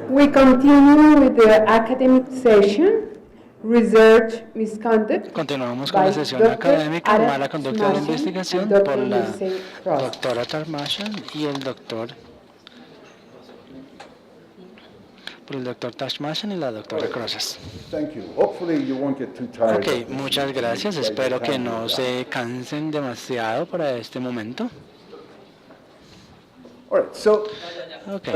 We continue with the academic session, Research Misconduct, Continuamos con by la sesión Dr. académica Arad Mala conducta de Smashan investigación and por Dr. la Mircea Frost. doctora Tarmashan y por el doctor Tashmashan y la doctora Crosses. Ok, muchas gracias. Espero que no se cansen demasiado para este momento. Okay.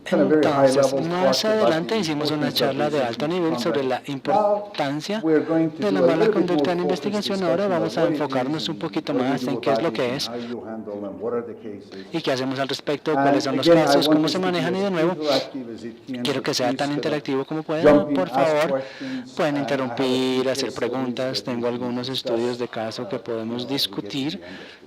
Entonces, más adelante hicimos una charla de alto nivel sobre la importancia de la mala conducta en investigación. Ahora vamos a enfocarnos un poquito más en qué es lo que es y qué hacemos al respecto, cuáles son los casos, cómo se manejan y de nuevo, quiero que sea tan interactivo como puedan. Por favor, pueden interrumpir, hacer preguntas. Tengo algunos estudios de caso que podemos discutir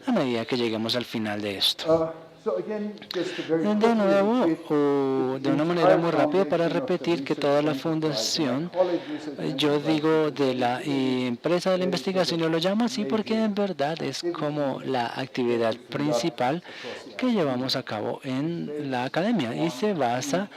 a medida que lleguemos al final de esto. De nuevo, de una manera muy rápida para repetir que toda la fundación, yo digo de la empresa de la investigación, yo lo llamo así porque en verdad es como la actividad principal que llevamos a cabo en la academia y se basa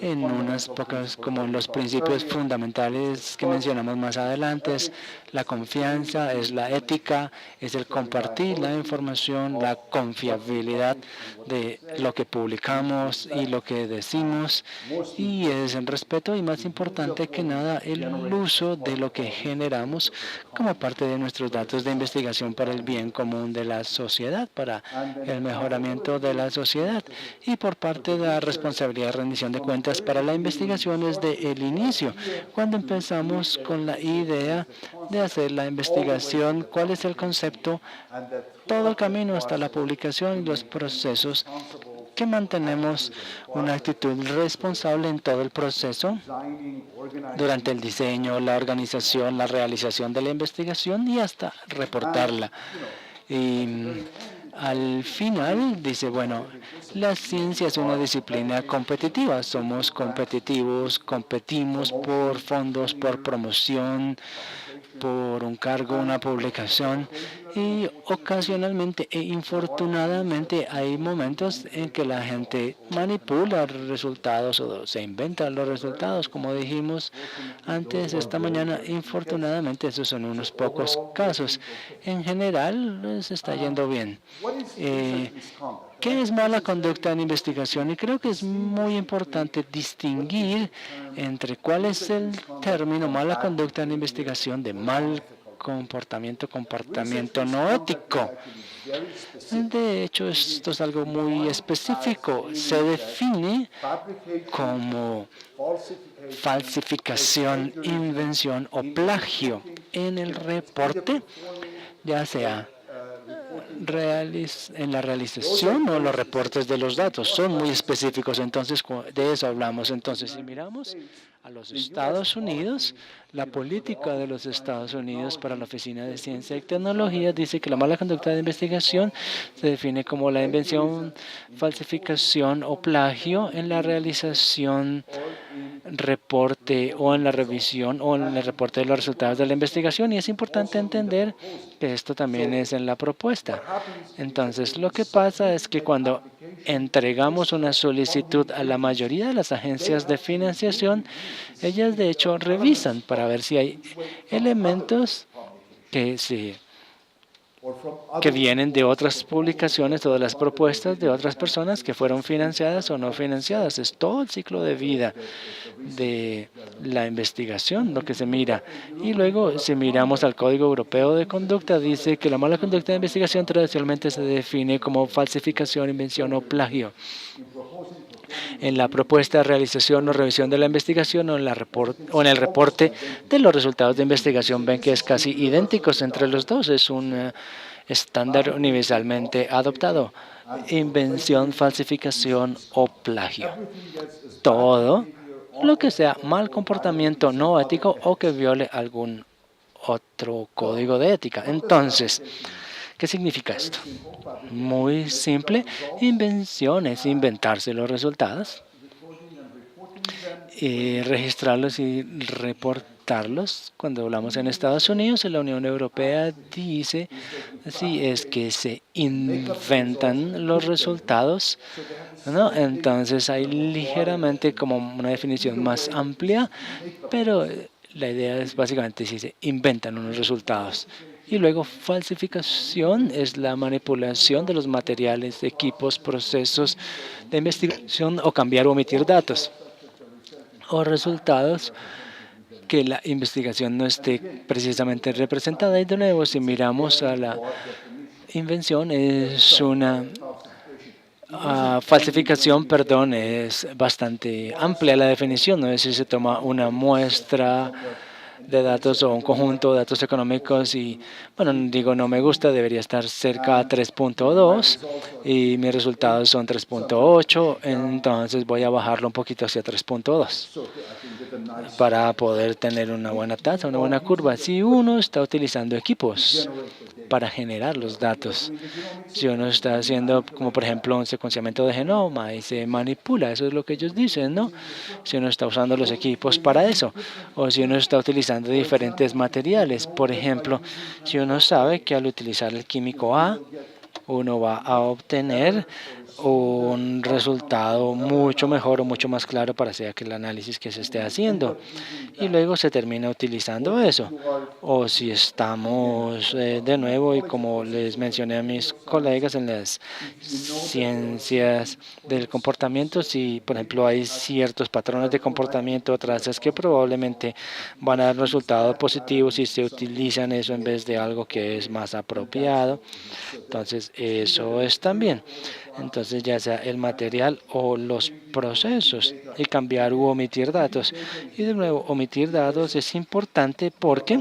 en unas pocas, como en los principios fundamentales que mencionamos más adelante, es la confianza, es la ética, es el compartir la información, la confiabilidad de lo que publicamos y lo que decimos, y es el respeto y, más importante que nada, el uso de lo que generamos como parte de nuestros datos de investigación para el bien común de la sociedad, para el mejoramiento de la sociedad. Y por parte de la responsabilidad de rendición de cuentas para la investigación desde el inicio, cuando empezamos con la idea de hacer la investigación, cuál es el concepto, todo el camino hasta la publicación y los procesos, que mantenemos una actitud responsable en todo el proceso, durante el diseño, la organización, la realización de la investigación y hasta reportarla. Y al final dice, bueno, la ciencia es una disciplina competitiva, somos competitivos, competimos por fondos, por promoción, por un cargo, una publicación, y ocasionalmente e infortunadamente hay momentos en que la gente manipula resultados o se inventa los resultados, como dijimos antes esta mañana. Infortunadamente esos son unos pocos casos. En general se está yendo bien. ¿Qué es mala conducta en investigación? Y creo que es muy importante distinguir entre cuál es el término mala conducta en investigación de mal comportamiento, comportamiento no ético. De hecho, esto es algo muy específico. Se define como falsificación, invención o plagio en el reporte, ya sea en la realización o los reportes de los datos. Son muy específicos, entonces de eso hablamos. Entonces, si miramos a los Estados Unidos, la política de los Estados Unidos para la Oficina de Ciencia y Tecnología dice que la mala conducta de investigación se define como la invención, falsificación o plagio en la realización, reporte o en la revisión o en el reporte de los resultados de la investigación, y es importante entender que esto también es en la propuesta. Entonces, lo que pasa es que cuando entregamos una solicitud a la mayoría de las agencias de financiación, ellas de hecho revisan para ver si hay elementos que vienen de otras publicaciones o de las propuestas de otras personas que fueron financiadas o no financiadas. Es todo el ciclo de vida de la investigación lo que se mira. Y luego, si miramos al Código Europeo de Conducta, dice que la mala conducta de investigación tradicionalmente se define como falsificación, invención o plagio. En la propuesta de realización o revisión de la investigación o en el reporte de los resultados de investigación, ven que es casi idénticos entre los dos. Es un estándar universalmente adoptado. Invención, falsificación o plagio. Todo lo que sea mal comportamiento no ético o que viole algún otro código de ética. Entonces, ¿qué significa esto? Muy simple. Invención es inventarse los resultados, registrarlos y citarlos. Cuando hablamos en Estados Unidos, en la Unión Europea dice, si es que se inventan los resultados, ¿no? Entonces hay ligeramente como una definición más amplia, pero la idea es básicamente si se inventan unos resultados. Y luego falsificación es la manipulación de los materiales, equipos, procesos de investigación o cambiar o omitir datos o resultados que la investigación no esté precisamente representada. Y de nuevo, si miramos a la invención, es una falsificación, perdón, es bastante amplia la definición. No es si se toma una muestra de datos o un conjunto de datos económicos y, bueno, digo, no me gusta, debería estar cerca a 3.2 y mis resultados son 3.8, entonces voy a bajarlo un poquito hacia 3.2 para poder tener una buena tasa, una buena curva. Si uno está utilizando equipos para generar los datos, si uno está haciendo, como por ejemplo, un secuenciamiento de genoma y se manipula, eso es lo que ellos dicen, ¿no? Si uno está usando los equipos para eso, o si uno está utilizando diferentes materiales. Por ejemplo, si uno sabe que al utilizar el químico A, uno va a obtener un resultado mucho mejor o mucho más claro para sea que el análisis que se esté haciendo. Y luego se termina utilizando eso. O si estamos de nuevo, y como les mencioné a mis colegas en las ciencias del comportamiento, si por ejemplo hay ciertos patrones de comportamiento o trazas que probablemente van a dar resultados positivos si se utilizan eso en vez de algo que es más apropiado. Entonces, eso es también. Entonces, ya sea el material o los procesos, y cambiar u omitir datos. Y de nuevo, omitir datos es importante porque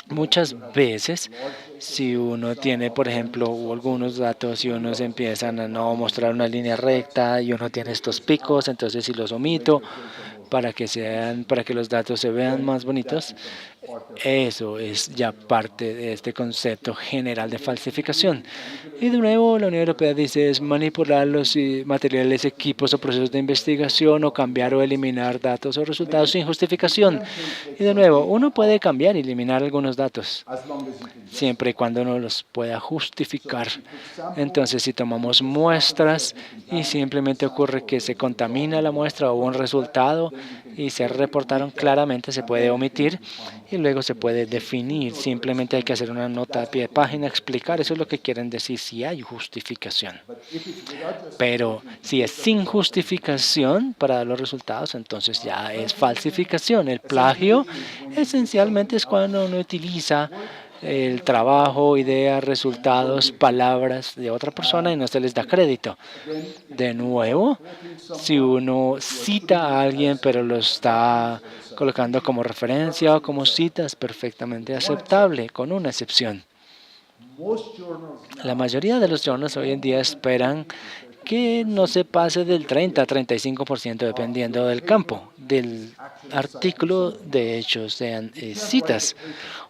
muchas veces, si uno tiene, por ejemplo, algunos datos y unos empiezan a no mostrar una línea recta y uno tiene estos picos, entonces si los omito para que los datos se vean más bonitos, eso es ya parte de este concepto general de falsificación. Y de nuevo, la Unión Europea dice es manipular los materiales, equipos o procesos de investigación o cambiar o eliminar datos o resultados sin justificación. Y de nuevo, uno puede cambiar y eliminar algunos datos siempre y cuando uno los pueda justificar. Entonces, si tomamos muestras y simplemente ocurre que se contamina la muestra o un resultado y se reportaron claramente, se puede omitir y luego se puede definir. Simplemente hay que hacer una nota a pie de página, explicar, eso es lo que quieren decir si hay justificación. Pero si es sin justificación para dar los resultados, entonces ya es falsificación. El plagio esencialmente es cuando uno utiliza el trabajo, ideas, resultados, palabras de otra persona y no se les da crédito. De nuevo, si uno cita a alguien pero lo está colocando como referencia o como cita, es perfectamente aceptable, con una excepción. La mayoría de los journals hoy en día esperan que no se pase del 30 a 35% dependiendo del campo, del artículo, de hecho sean citas.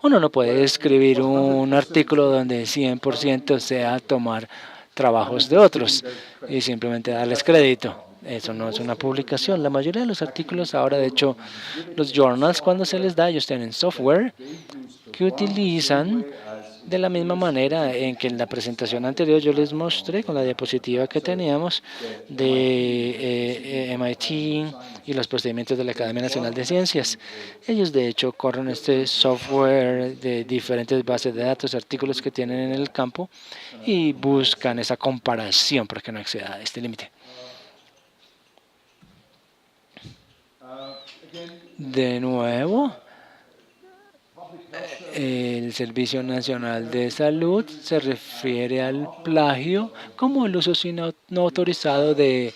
Uno no puede escribir un artículo donde 100% sea tomar trabajos de otros y simplemente darles crédito. Eso no es una publicación. La mayoría de los artículos ahora, de hecho, los journals cuando se les da, ellos tienen software que utilizan de la misma manera en que en la presentación anterior yo les mostré con la diapositiva que teníamos de MIT y los procedimientos de la Academia Nacional de Ciencias. Ellos de hecho corren este software de diferentes bases de datos, artículos que tienen en el campo y buscan esa comparación para que no exceda este límite. De nuevo, el Servicio Nacional de Salud se refiere al plagio como el uso no autorizado de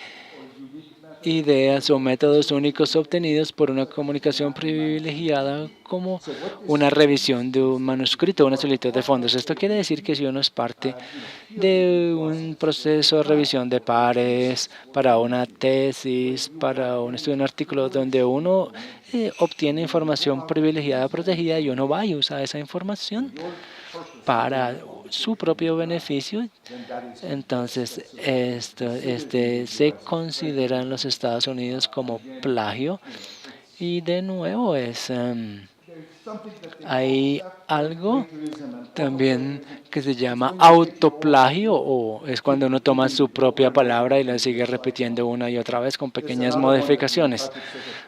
ideas o métodos únicos obtenidos por una comunicación privilegiada como una revisión de un manuscrito o una solicitud de fondos. Esto quiere decir que si uno es parte de un proceso de revisión de pares para una tesis, para un estudio, un artículo donde uno obtiene información privilegiada, protegida y uno va y usa esa información para su propio beneficio, entonces se considera en los Estados Unidos como plagio Y de nuevo hay algo también que se llama autoplagio, o es cuando uno toma su propia palabra y la sigue repitiendo una y otra vez con pequeñas modificaciones.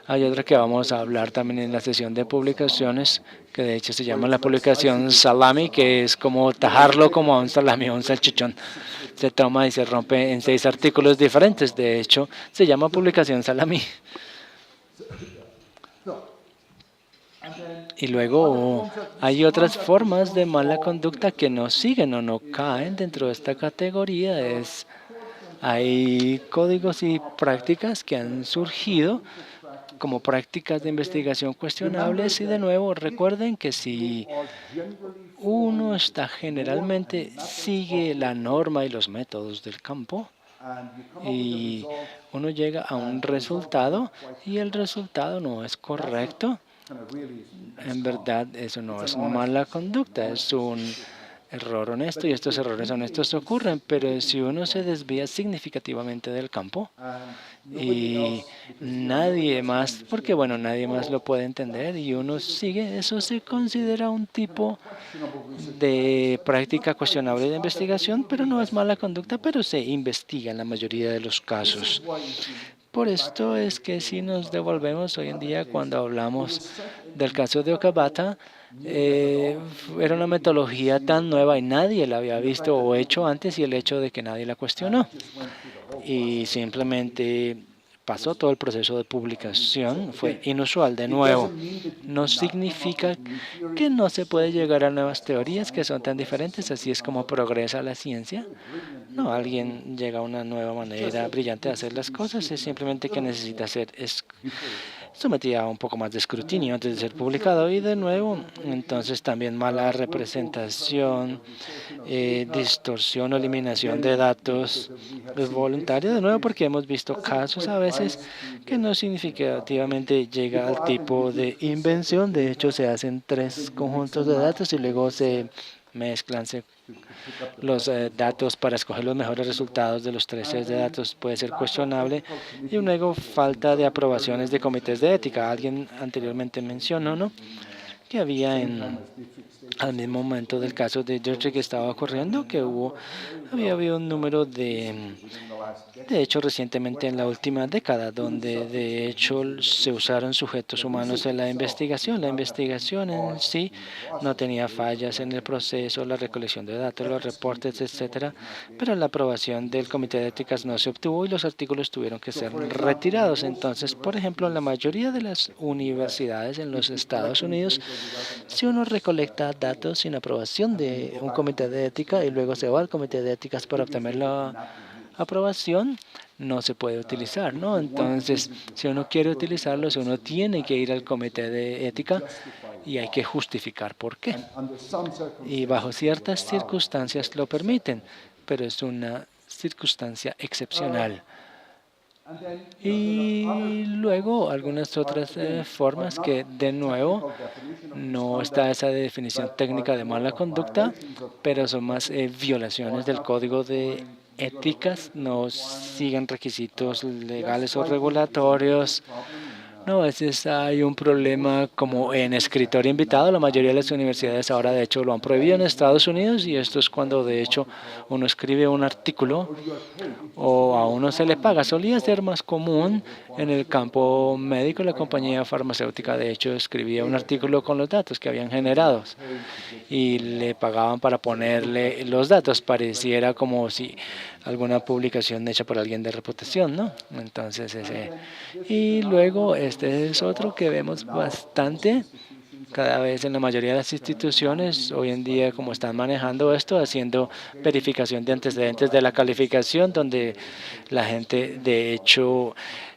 Hay otra que vamos a hablar también en la sesión de publicaciones, que de hecho se llama la publicación salami, que es como tajarlo como a un salami o un salchichón. Se toma y se rompe en 6 artículos diferentes. De hecho, se llama publicación salami. Y luego hay otras formas de mala conducta que no siguen o no caen dentro de esta categoría. Hay códigos y prácticas que han surgido como prácticas de investigación cuestionables, y de nuevo recuerden que si uno generalmente sigue la norma y los métodos del campo y uno llega a un resultado y el resultado no es correcto, en verdad eso no es mala conducta, es un error honesto, y estos errores honestos ocurren, pero si uno se desvía significativamente del campo y nadie más, porque bueno, nadie más lo puede entender y uno sigue, eso se considera un tipo de práctica cuestionable de investigación, pero no es mala conducta, pero se investiga en la mayoría de los casos. Por esto es que si nos devolvemos hoy en día cuando hablamos del caso de Okabata, era una metodología tan nueva y nadie la había visto o hecho antes, y el hecho de que nadie la cuestionó y simplemente pasó todo el proceso de publicación fue inusual. De nuevo, no significa que no se puede llegar a nuevas teorías que son tan diferentes. Así es como progresa la ciencia. No, alguien llega a una nueva manera brillante de hacer las cosas, es simplemente que necesita ser sometida a un poco más de escrutinio antes de ser publicado. Y de nuevo, entonces también mala representación, distorsión o eliminación de datos voluntaria, de nuevo porque hemos visto casos a veces que no significativamente llega al tipo de invención. De hecho, se hacen 3 conjuntos de datos y luego se mezclan los datos para escoger los mejores resultados de los 3 sets de datos. Puede ser cuestionable. Y luego falta de aprobaciones de comités de ética. Alguien anteriormente mencionó, ¿no?, que había al mismo momento del caso de George que estaba ocurriendo, que había habido un número de hecho recientemente en la última década, donde de hecho se usaron sujetos humanos en la investigación. La investigación en sí no tenía fallas en el proceso, la recolección de datos, los reportes, etcétera, pero la aprobación del comité de éticas no se obtuvo y los artículos tuvieron que ser retirados. Entonces, por ejemplo, en la mayoría de las universidades en los Estados Unidos, si uno recolecta datos sin aprobación de un comité de ética y luego se va al comité de éticas para obtener la aprobación, no se puede utilizar, ¿no? Entonces, si uno quiere utilizarlos, uno tiene que ir al comité de ética y hay que justificar por qué. Y bajo ciertas circunstancias lo permiten, pero es una circunstancia excepcional. Y luego algunas otras formas que, de nuevo, no está esa definición técnica de mala conducta, pero son más violaciones del código de éticas, no siguen requisitos legales o regulatorios. No, a veces hay un problema como en escritor invitado. La mayoría de las universidades ahora de hecho lo han prohibido en Estados Unidos, y esto es cuando de hecho uno escribe un artículo o a uno se le paga. Solía ser más común en el campo médico. La compañía farmacéutica de hecho escribía un artículo con los datos que habían generado y le pagaban para ponerle los datos. Pareciera como si alguna publicación hecha por alguien de reputación, ¿no? Entonces, y luego este es otro que vemos bastante cada vez en la mayoría de las instituciones hoy en día, como están manejando esto, haciendo verificación de antecedentes de la calificación, donde la gente de hecho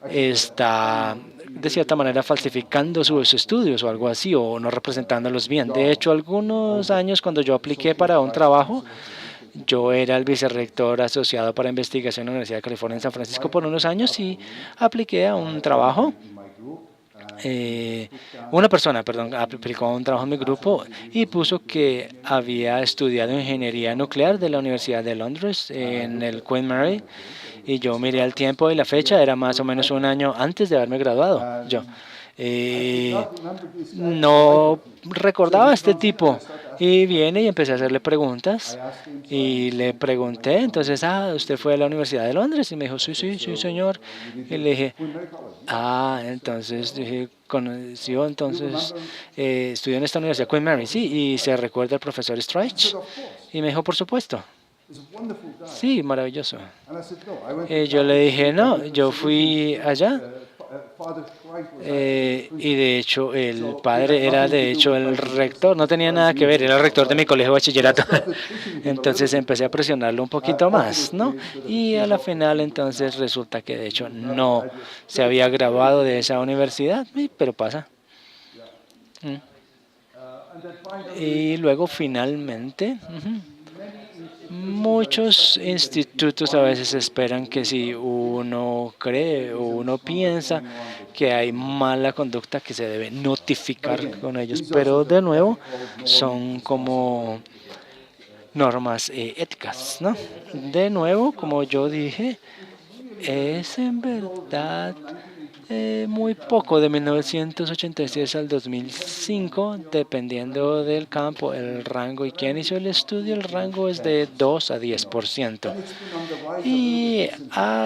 está de cierta manera falsificando sus estudios o algo así, o no representándolos bien. De hecho, algunos años cuando yo apliqué para un trabajo, yo era el vicerrector asociado para investigación en la Universidad de California en San Francisco por unos años y apliqué a un trabajo. Una persona, aplicó a un trabajo en mi grupo y puso que había estudiado ingeniería nuclear de la Universidad de Londres en el Queen Mary, y yo miré el tiempo y la fecha, era más o menos un año antes de haberme graduado yo. no recordaba a este tipo. Y viene y empecé a hacerle preguntas. Y le pregunté, entonces, ¿usted fue a la Universidad de Londres? Y me dijo, sí, sí, sí, señor. Y le dije, entonces dije, conoció, entonces, estudió en esta universidad, Queen Mary, sí, y se recuerda al profesor Streich. Y me dijo, por supuesto. Sí, maravilloso. Yo le dije, no, yo fui allá. Y de hecho el padre era de hecho el rector, no tenía nada que ver, era el rector de mi colegio de bachillerato. Entonces empecé a presionarlo un poquito más, ¿no? Y a la final entonces resulta que de hecho no se había graduado de esa universidad, pero pasa. Y luego finalmente, muchos institutos a veces esperan que si uno cree o uno piensa que hay mala conducta, que se debe notificar con ellos. Pero de nuevo, son como normas éticas, ¿no? De nuevo, como yo dije, es en verdad muy poco, de 1986 al 2005, dependiendo del campo, el rango y quién hizo el estudio, el rango es de 2 a 10%. Y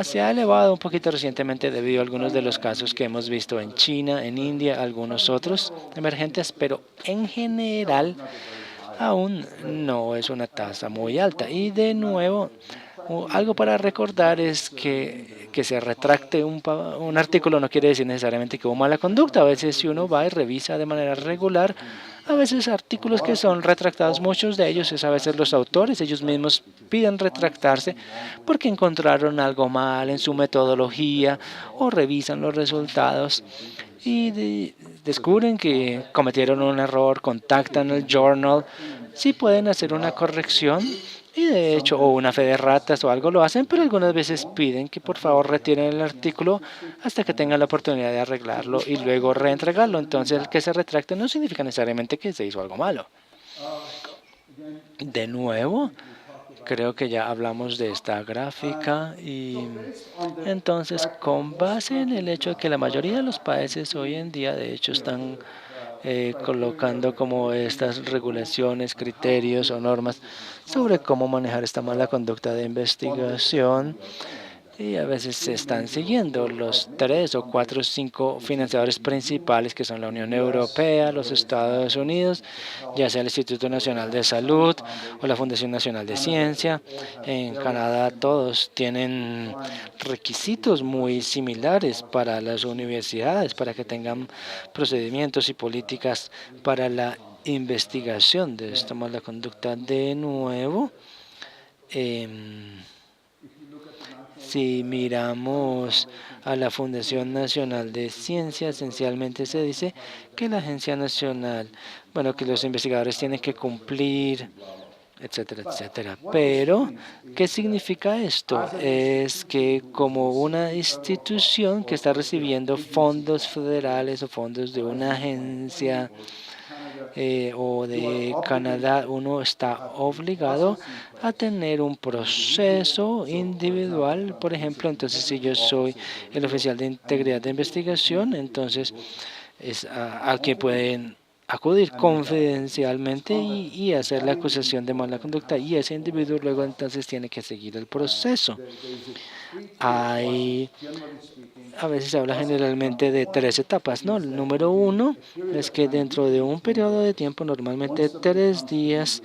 se ha elevado un poquito recientemente debido a algunos de los casos que hemos visto en China, en India, algunos otros emergentes, pero en general aún no es una tasa muy alta. Y de nuevo, algo para recordar es que se retracte un artículo no quiere decir necesariamente que hubo mala conducta. A veces si uno va y revisa de manera regular, a veces artículos que son retractados, muchos de ellos es a veces los autores, ellos mismos piden retractarse porque encontraron algo mal en su metodología o revisan los resultados y descubren que cometieron un error, contactan el journal, sí pueden hacer una corrección y de hecho, o una fe de ratas o algo lo hacen, pero algunas veces piden que por favor retiren el artículo hasta que tengan la oportunidad de arreglarlo y luego reentregarlo. Entonces el que se retracte no significa necesariamente que se hizo algo malo. De nuevo, creo que ya hablamos de esta gráfica y entonces con base en el hecho de que la mayoría de los países hoy en día de hecho están colocando como estas regulaciones, criterios o normas sobre cómo manejar esta mala conducta de investigación. Y a veces se están siguiendo los 3 o 4 o 5 financiadores principales que son la Unión Europea, los Estados Unidos, ya sea el Instituto Nacional de Salud o la Fundación Nacional de Ciencia. En Canadá todos tienen requisitos muy similares para las universidades, para que tengan procedimientos y políticas para la investigación de esta mala conducta. De nuevo, si miramos a la Fundación Nacional de Ciencia, esencialmente se dice que la Agencia Nacional, que los investigadores tienen que cumplir, etcétera, etcétera. Pero, ¿qué significa esto? Es que como una institución que está recibiendo fondos federales o fondos de una agencia o de Canadá, uno está obligado a tener un proceso individual. Por ejemplo, entonces si yo soy el oficial de integridad de investigación, entonces es a quien pueden acudir confidencialmente y hacer la acusación de mala conducta y ese individuo luego entonces tiene que seguir el proceso. A veces se habla generalmente de 3 etapas, ¿no? El número 1 es que dentro de un periodo de tiempo, normalmente 3 días,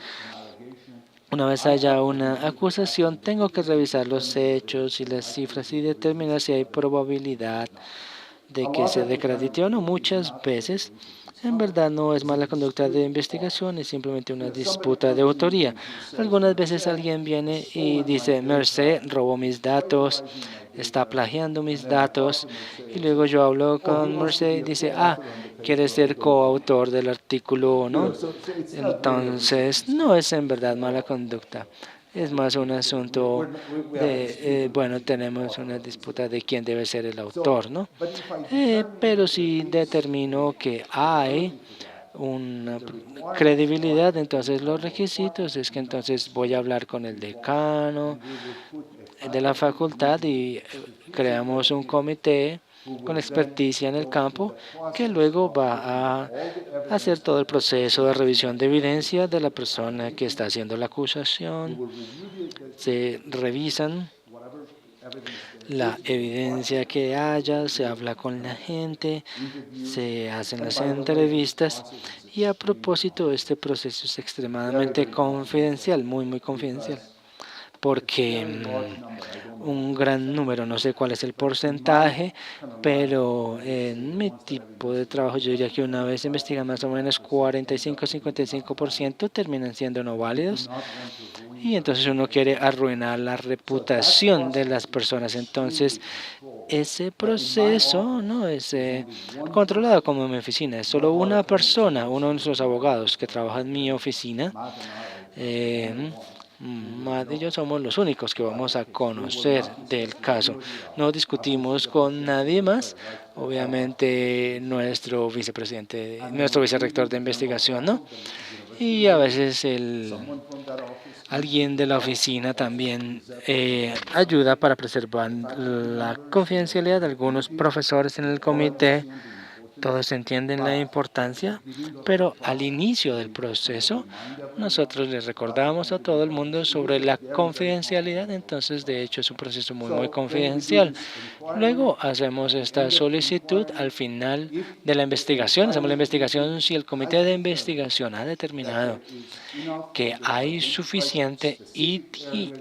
una vez haya una acusación, tengo que revisar los hechos y las cifras y determinar si hay probabilidad de que se desacredite o no. Muchas veces, en verdad, no es mala conducta de investigación, es simplemente una disputa de autoría. Algunas veces alguien viene y dice, Merced robó mis datos, está plagiando mis datos, y luego yo hablo con Merced y dice, quiere ser coautor del artículo o no. Entonces, no es en verdad mala conducta. Es más un asunto de, tenemos una disputa de quién debe ser el autor, ¿no? Pero si determino que hay una credibilidad, entonces los requisitos es que entonces voy a hablar con el decano de la facultad y creamos un comité con experticia en el campo, que luego va a hacer todo el proceso de revisión de evidencia de la persona que está haciendo la acusación. Se revisan la evidencia que haya, se habla con la gente, se hacen las entrevistas y a propósito este proceso es extremadamente confidencial, muy confidencial, porque un gran número, no sé cuál es el porcentaje, pero en mi tipo de trabajo yo diría que una vez investigan más o menos 45-55% terminan siendo no válidos. Y entonces uno quiere arruinar la reputación de las personas. Entonces, ese proceso no es controlado como en mi oficina. Es solo una persona, uno de nuestros abogados que trabaja en mi oficina. Matt y yo somos los únicos que vamos a conocer del caso. No discutimos con nadie más. Obviamente nuestro vicepresidente, nuestro vicerrector de investigación, ¿no? Y a veces alguien de la oficina también ayuda para preservar la confidencialidad de algunos profesores en el comité. Todos entienden la importancia, pero al inicio del proceso nosotros les recordamos a todo el mundo sobre la confidencialidad, entonces de hecho es un proceso muy confidencial. Luego hacemos esta solicitud al final de la investigación, hacemos la investigación si el comité de investigación ha determinado que hay suficiente y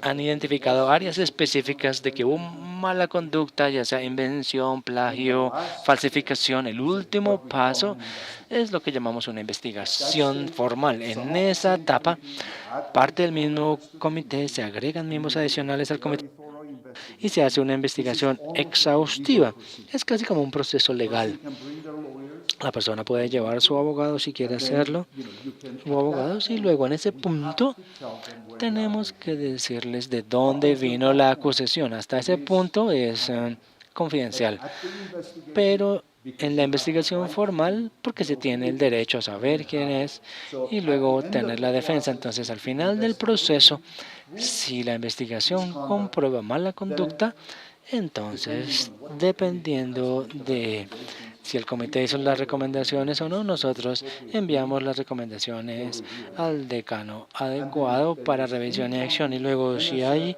han identificado áreas específicas de que hubo mala conducta, ya sea invención, plagio, falsificación. El último paso es lo que llamamos una investigación formal. En esa etapa, parte del mismo comité, se agregan miembros adicionales al comité y se hace una investigación exhaustiva. Es casi como un proceso legal. La persona puede llevar a su abogado si quiere hacerlo, su abogado, y luego en ese punto tenemos que decirles de dónde vino la acusación. Hasta ese punto es confidencial. Pero en la investigación formal, porque se tiene el derecho a saber quién es y luego tener la defensa. Entonces, al final del proceso, si la investigación comprueba mala conducta, entonces, dependiendo de si el comité hizo las recomendaciones o no, nosotros enviamos las recomendaciones al decano adecuado para revisión y acción. Y luego, si hay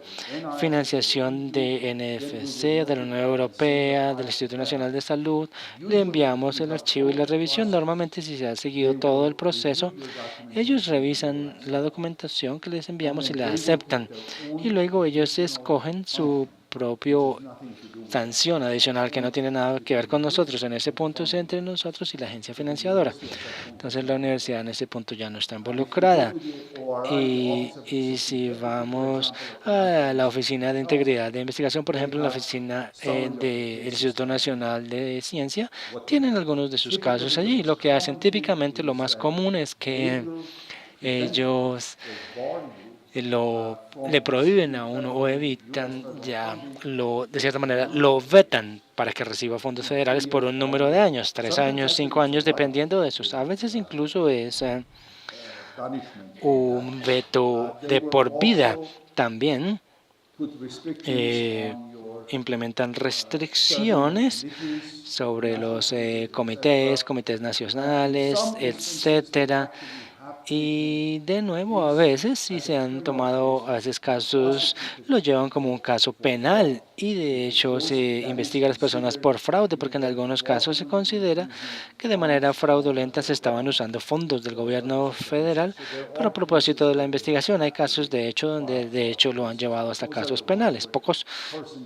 financiación de NFC, de la Unión Europea, del Instituto Nacional de Salud, le enviamos el archivo y la revisión. Normalmente, si se ha seguido todo el proceso, ellos revisan la documentación que les enviamos y la aceptan. Y luego ellos escogen su propio sanción adicional que no tiene nada que ver con nosotros. En ese punto es entre nosotros y la agencia financiadora. Entonces la universidad en ese punto ya no está involucrada. Y si vamos a la Oficina de Integridad de Investigación, por ejemplo, en la Oficina del Instituto Nacional de Ciencia, tienen algunos de sus casos allí. Lo que hacen típicamente, lo más común es que ellos le prohíben a uno o evitan, de cierta manera, lo vetan para que reciba fondos federales por un número de años, 3 años, 5 años, dependiendo de eso. A veces incluso es un veto de por vida. También implementan restricciones sobre los comités nacionales, etcétera. Y de nuevo, a veces, si se han tomado a veces casos, lo llevan como un caso penal y de hecho se investiga a las personas por fraude, porque en algunos casos se considera que de manera fraudulenta se estaban usando fondos del gobierno federal para propósito de la investigación. Hay casos, de hecho, donde de hecho lo han llevado hasta casos penales, pocos,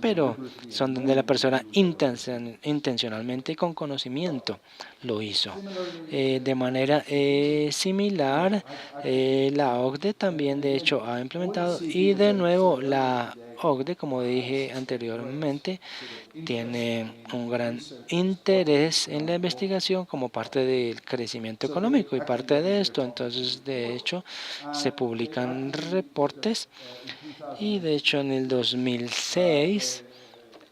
pero son donde la persona intencionalmente y con conocimiento lo hizo. De manera similar, la OCDE también de hecho ha implementado y de nuevo la OCDE, como dije anteriormente, tiene un gran interés en la investigación como parte del crecimiento económico y parte de esto, entonces de hecho se publican reportes y de hecho en el 2006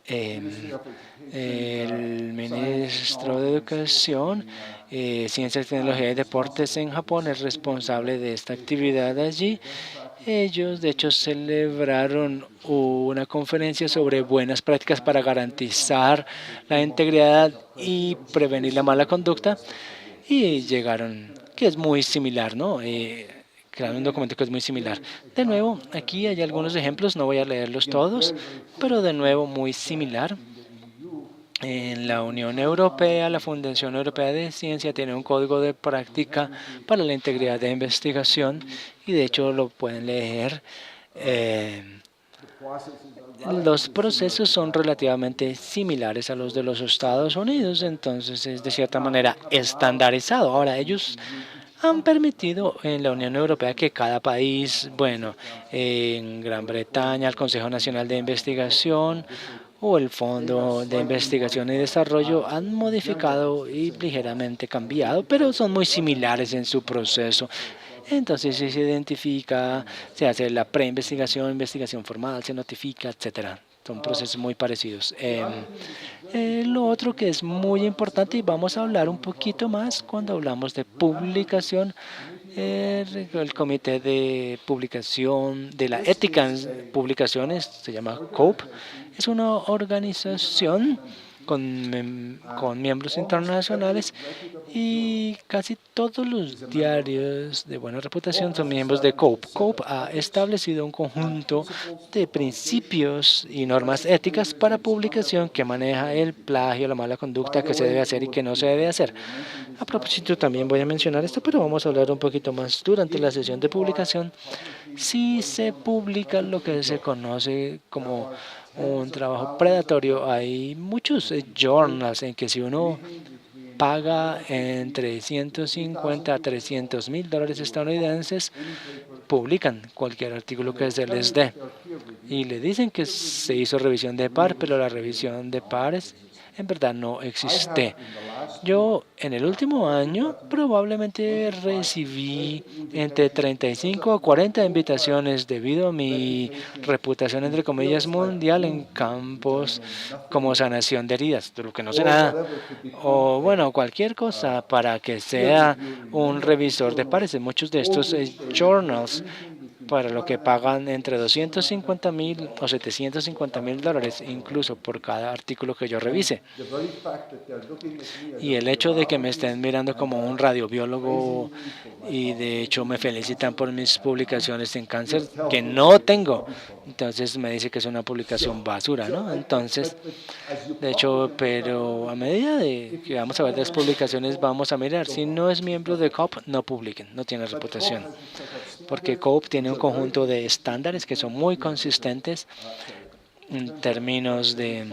el ministro de Educación, Ciencia, Tecnología y Deportes en Japón es responsable de esta actividad allí Ellos, de hecho, celebraron una conferencia sobre buenas prácticas para garantizar la integridad y prevenir la mala conducta y llegaron, que es muy similar, ¿no? Crearon un documento que es muy similar. De nuevo, aquí hay algunos ejemplos, no voy a leerlos todos, pero de nuevo muy similar. En la Unión Europea, la Fundación Europea de Ciencia tiene un código de práctica para la integridad de investigación y de hecho lo pueden leer. Los procesos son relativamente similares a los de los Estados Unidos, entonces es de cierta manera estandarizado. Ahora, ellos han permitido en la Unión Europea que cada país, bueno, en Gran Bretaña, el Consejo Nacional de Investigación o el Fondo de Investigación y Desarrollo han modificado y ligeramente cambiado, pero son muy similares en su proceso. Entonces, si se identifica, se hace la preinvestigación, investigación formal, se notifica, etcétera. Son procesos muy parecidos. Lo otro que es muy importante, y vamos a hablar un poquito más cuando hablamos de publicación, el Comité de Publicación, de la Ética en Publicaciones, se llama COPE, es una organización con miembros internacionales y casi todos los diarios de buena reputación son miembros de COPE. COPE ha establecido un conjunto de principios y normas éticas para publicación que maneja el plagio, la mala conducta, que se debe hacer y que no se debe hacer. A propósito, también voy a mencionar esto, pero vamos a hablar un poquito más durante la sesión de publicación. Si se publica lo que se conoce como un trabajo predatorio, hay muchos journals en que si uno paga entre 150 a 300 mil dólares estadounidenses, publican cualquier artículo que se les dé. Y le dicen que se hizo revisión de par, pero la revisión de pares en verdad no existe. Yo en el último año probablemente recibí entre 35 a 40 invitaciones debido a mi reputación, entre comillas, mundial en campos como sanación de heridas, de lo que no sé nada, o bueno, cualquier cosa para que sea un revisor de pares. En muchos de estos journals, para lo que pagan entre 250 mil o 750 mil dólares, incluso por cada artículo que yo revise. Y el hecho de que me estén mirando como un radiobiólogo y de hecho me felicitan por mis publicaciones en cáncer, que no tengo, entonces me dice que es una publicación basura, ¿no? Entonces, de hecho, pero a medida de que vamos a ver las publicaciones, vamos a mirar, si no es miembro de COPE, no publiquen, no tiene reputación. Porque COPE tiene un conjunto de estándares que son muy consistentes en términos de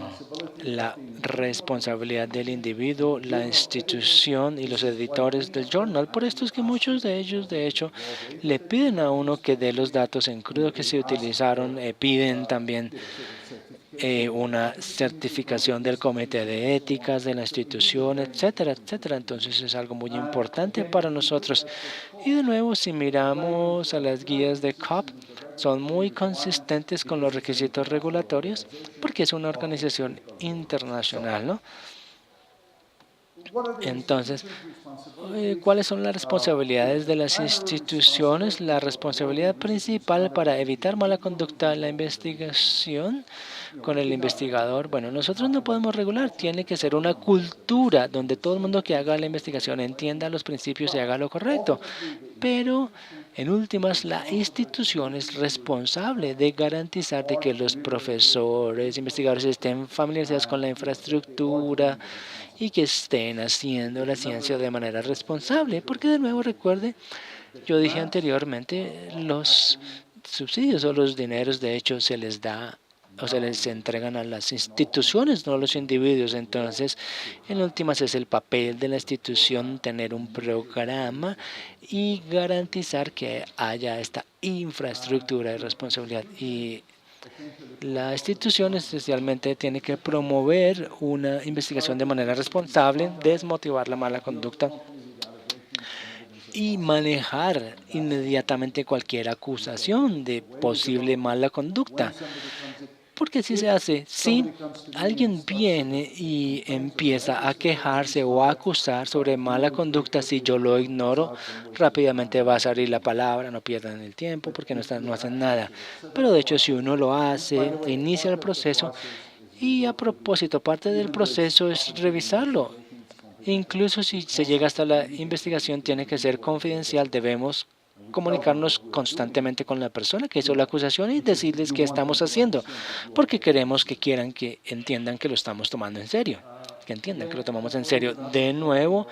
la responsabilidad del individuo, la institución y los editores del journal. Por esto es que muchos de ellos, de hecho, le piden a uno que dé los datos en crudo que se utilizaron, piden también una certificación del comité de éticas de la institución, etcétera, etcétera. Entonces es algo muy importante para nosotros. Y de nuevo, si miramos a las guías de COPE, son muy consistentes con los requisitos regulatorios porque es una organización internacional, ¿no? Entonces, ¿cuáles son las responsabilidades de las instituciones? La responsabilidad principal para evitar mala conducta en la investigación con el investigador. Bueno, nosotros no podemos regular, tiene que ser una cultura donde todo el mundo que haga la investigación entienda los principios y haga lo correcto. Pero, en últimas, la institución es responsable de garantizar de que los profesores, investigadores estén familiarizados con la infraestructura y que estén haciendo la ciencia de manera responsable. Porque, de nuevo, recuerde, yo dije anteriormente, los subsidios o los dineros, de hecho, se les da o se les entregan a las instituciones, no a los individuos. Entonces, en últimas es el papel de la institución tener un programa y garantizar que haya esta infraestructura de responsabilidad. Y la institución esencialmente tiene que promover una investigación de manera responsable, desmotivar la mala conducta y manejar inmediatamente cualquier acusación de posible mala conducta. Porque si se hace, si alguien viene y empieza a quejarse o a acusar sobre mala conducta, si yo lo ignoro, rápidamente va a salir la palabra, no pierdan el tiempo porque no hacen nada. Pero de hecho, si uno lo hace, inicia el proceso y a propósito, parte del proceso es revisarlo. Incluso si se llega hasta la investigación, tiene que ser confidencial, debemos comunicarnos constantemente con la persona que hizo la acusación y decirles qué estamos haciendo, porque queremos que quieran que entiendan que lo estamos tomando en serio, que entiendan que lo tomamos en serio. De nuevo,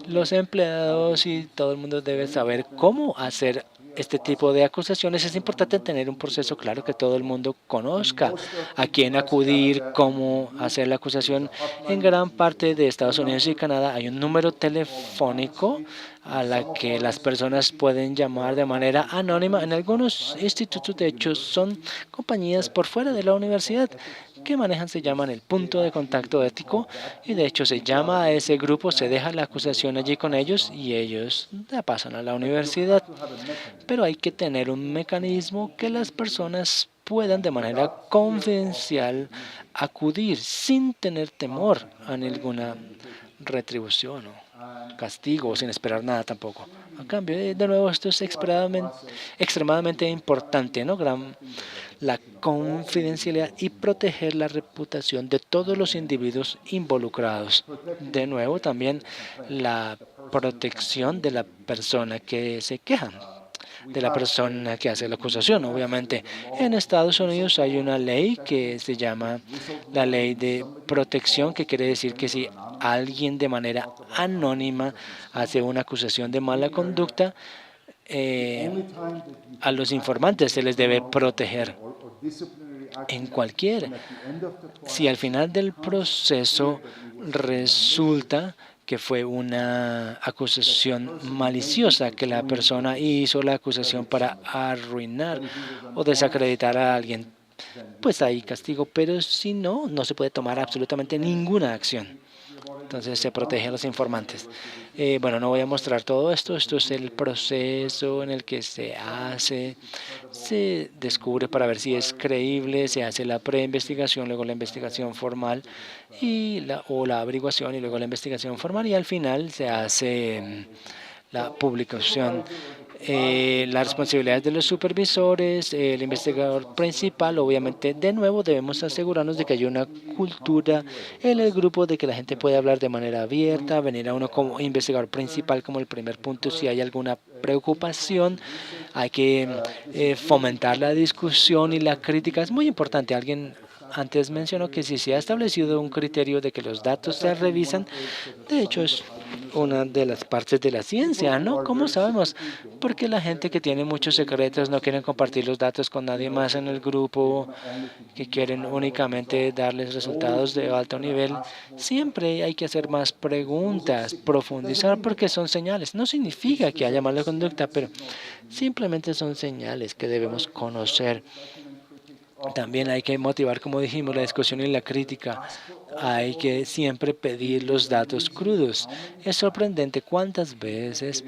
los empleados y todo el mundo debe saber cómo hacer este tipo de acusaciones. Es importante tener un proceso claro, que todo el mundo conozca a quién acudir, cómo hacer la acusación. En gran parte de Estados Unidos y Canadá hay un número telefónico a la que las personas pueden llamar de manera anónima. En algunos institutos, de hecho, son compañías por fuera de la universidad que manejan, se llaman el punto de contacto ético, y de hecho se llama a ese grupo, se deja la acusación allí con ellos y ellos la pasan a la universidad. Pero hay que tener un mecanismo que las personas puedan de manera confidencial acudir sin tener temor a ninguna retribución o castigo, sin esperar nada tampoco. A cambio, de nuevo, esto es extremadamente importante, ¿no? La confidencialidad y proteger la reputación de todos los individuos involucrados. De nuevo, también la protección de la persona que se queja, de la persona que hace la acusación. Obviamente, en Estados Unidos hay una ley que se llama la Ley de Protección, que quiere decir que si alguien de manera anónima hace una acusación de mala conducta, a los informantes se les debe proteger. Si al final del proceso resulta que fue una acusación maliciosa, que la persona hizo la acusación para arruinar o desacreditar a alguien, pues hay castigo, pero si no, no se puede tomar absolutamente ninguna acción. Entonces se protege a los informantes. Bueno, no voy a mostrar todo esto. Esto es el proceso en el que se descubre para ver si es creíble, se hace la preinvestigación, luego la investigación formal o la averiguación y luego la investigación formal, y al final se hace la publicación. Las responsabilidades de los supervisores, el investigador principal. Obviamente, de nuevo, debemos asegurarnos de que haya una cultura en el grupo, de que la gente pueda hablar de manera abierta, venir a uno como investigador principal como el primer punto si hay alguna preocupación. Hay que fomentar la discusión y la crítica. Es muy importante. Alguien antes mencionó que si se ha establecido un criterio de que los datos se revisan, de hecho es una de las partes de la ciencia, ¿no? ¿Cómo sabemos? Porque la gente que tiene muchos secretos no quieren compartir los datos con nadie más en el grupo, que quieren únicamente darles resultados de alto nivel. Siempre hay que hacer más preguntas, profundizar, porque son señales. No significa que haya mala conducta, pero simplemente son señales que debemos conocer. También hay que motivar, como dijimos, la discusión y la crítica. Hay que siempre pedir los datos crudos. Es sorprendente cuántas veces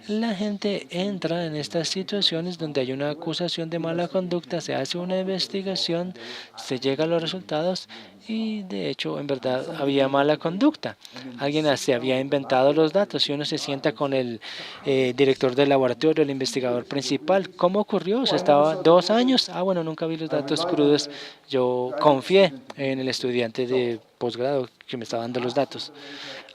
la gente entra en estas situaciones donde hay una acusación de mala conducta, se hace una investigación, se llega a los resultados y de hecho en verdad había mala conducta. Alguien se había inventado los datos y uno se sienta con el director del laboratorio, el investigador principal. ¿Cómo ocurrió? ¿Se estaba 2 años? Bueno, nunca vi los datos crudos. Yo confié en el estudiante de posgrado que me estaba dando los datos.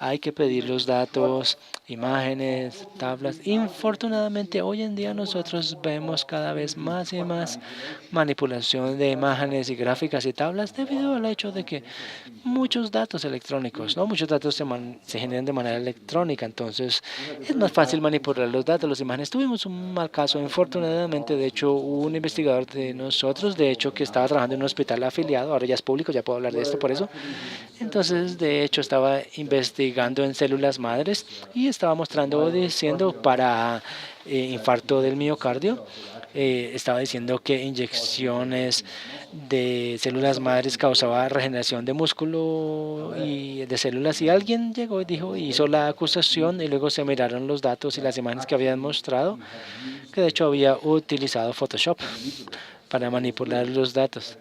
Hay que pedir los datos, imágenes, tablas. Infortunadamente, hoy en día nosotros vemos cada vez más y más manipulación de imágenes y gráficas y tablas debido al hecho de que muchos datos electrónicos, ¿no? Muchos datos se generan de manera electrónica, entonces es más fácil manipular los datos, las imágenes. Tuvimos un mal caso, infortunadamente, de hecho, hubo un investigador de nosotros, de hecho, que estaba trabajando en un hospital afiliado, ahora ya es público, ya puedo hablar de esto por eso. Entonces, de hecho, estaba investigando en células madres y estaba diciendo para infarto del miocardio, estaba diciendo que inyecciones de células madres causaba regeneración de músculo y de células, y alguien llegó y hizo la acusación y luego se miraron los datos y las imágenes que habían mostrado, que de hecho había utilizado Photoshop para manipular los datos.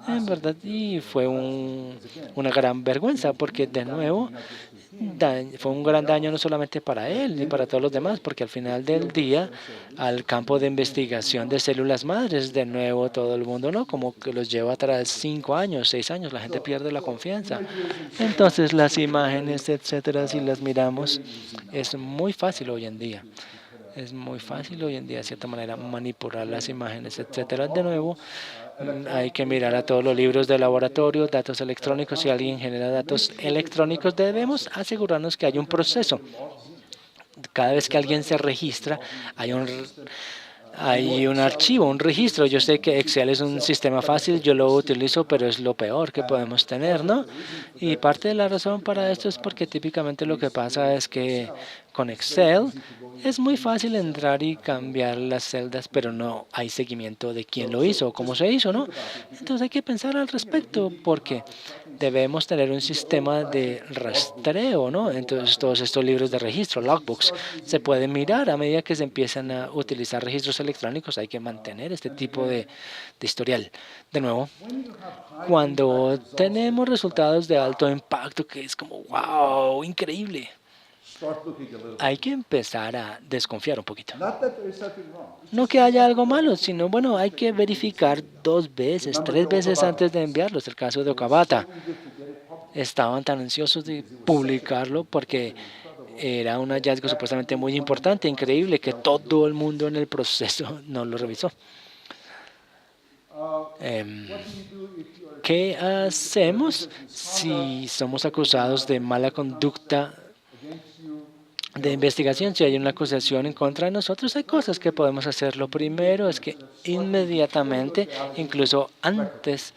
En verdad, y fue una gran vergüenza, porque de nuevo fue un gran daño no solamente para él ni para todos los demás, porque al final del día al campo de investigación de células madres, de nuevo todo el mundo, ¿no? Como que los lleva atrás 5 años, 6 años, la gente pierde la confianza. Entonces las imágenes, etcétera, si las miramos, es muy fácil hoy en día. Es muy fácil hoy en día, de cierta manera, manipular las imágenes, etcétera. De nuevo, hay que mirar a todos los libros de laboratorio, datos electrónicos. Si alguien genera datos electrónicos, debemos asegurarnos que hay un proceso. Cada vez que alguien se registra, hay un archivo, un registro. Yo sé que Excel es un sistema fácil, yo lo utilizo, pero es lo peor que podemos tener, ¿no? Y parte de la razón para esto es porque típicamente lo que pasa es que con Excel es muy fácil entrar y cambiar las celdas, pero no hay seguimiento de quién lo hizo, cómo se hizo, ¿no? Entonces hay que pensar al respecto, porque debemos tener un sistema de rastreo, ¿no? Entonces todos estos libros de registro, logbooks, se pueden mirar a medida que se empiezan a utilizar registros electrónicos. Hay que mantener este tipo de historial. De nuevo, cuando tenemos resultados de alto impacto, que es como, wow, increíble, hay que empezar a desconfiar un poquito. No que haya algo malo, sino, bueno, hay que verificar 2 veces, 3 veces antes de enviarlos. El caso de Okabata, estaban tan ansiosos de publicarlo porque era un hallazgo supuestamente muy importante, increíble, que todo el mundo en el proceso no lo revisó. ¿Qué hacemos si somos acusados de mala conducta de investigación? Si hay una acusación en contra de nosotros, hay cosas que podemos hacer. Lo primero es que inmediatamente, incluso antes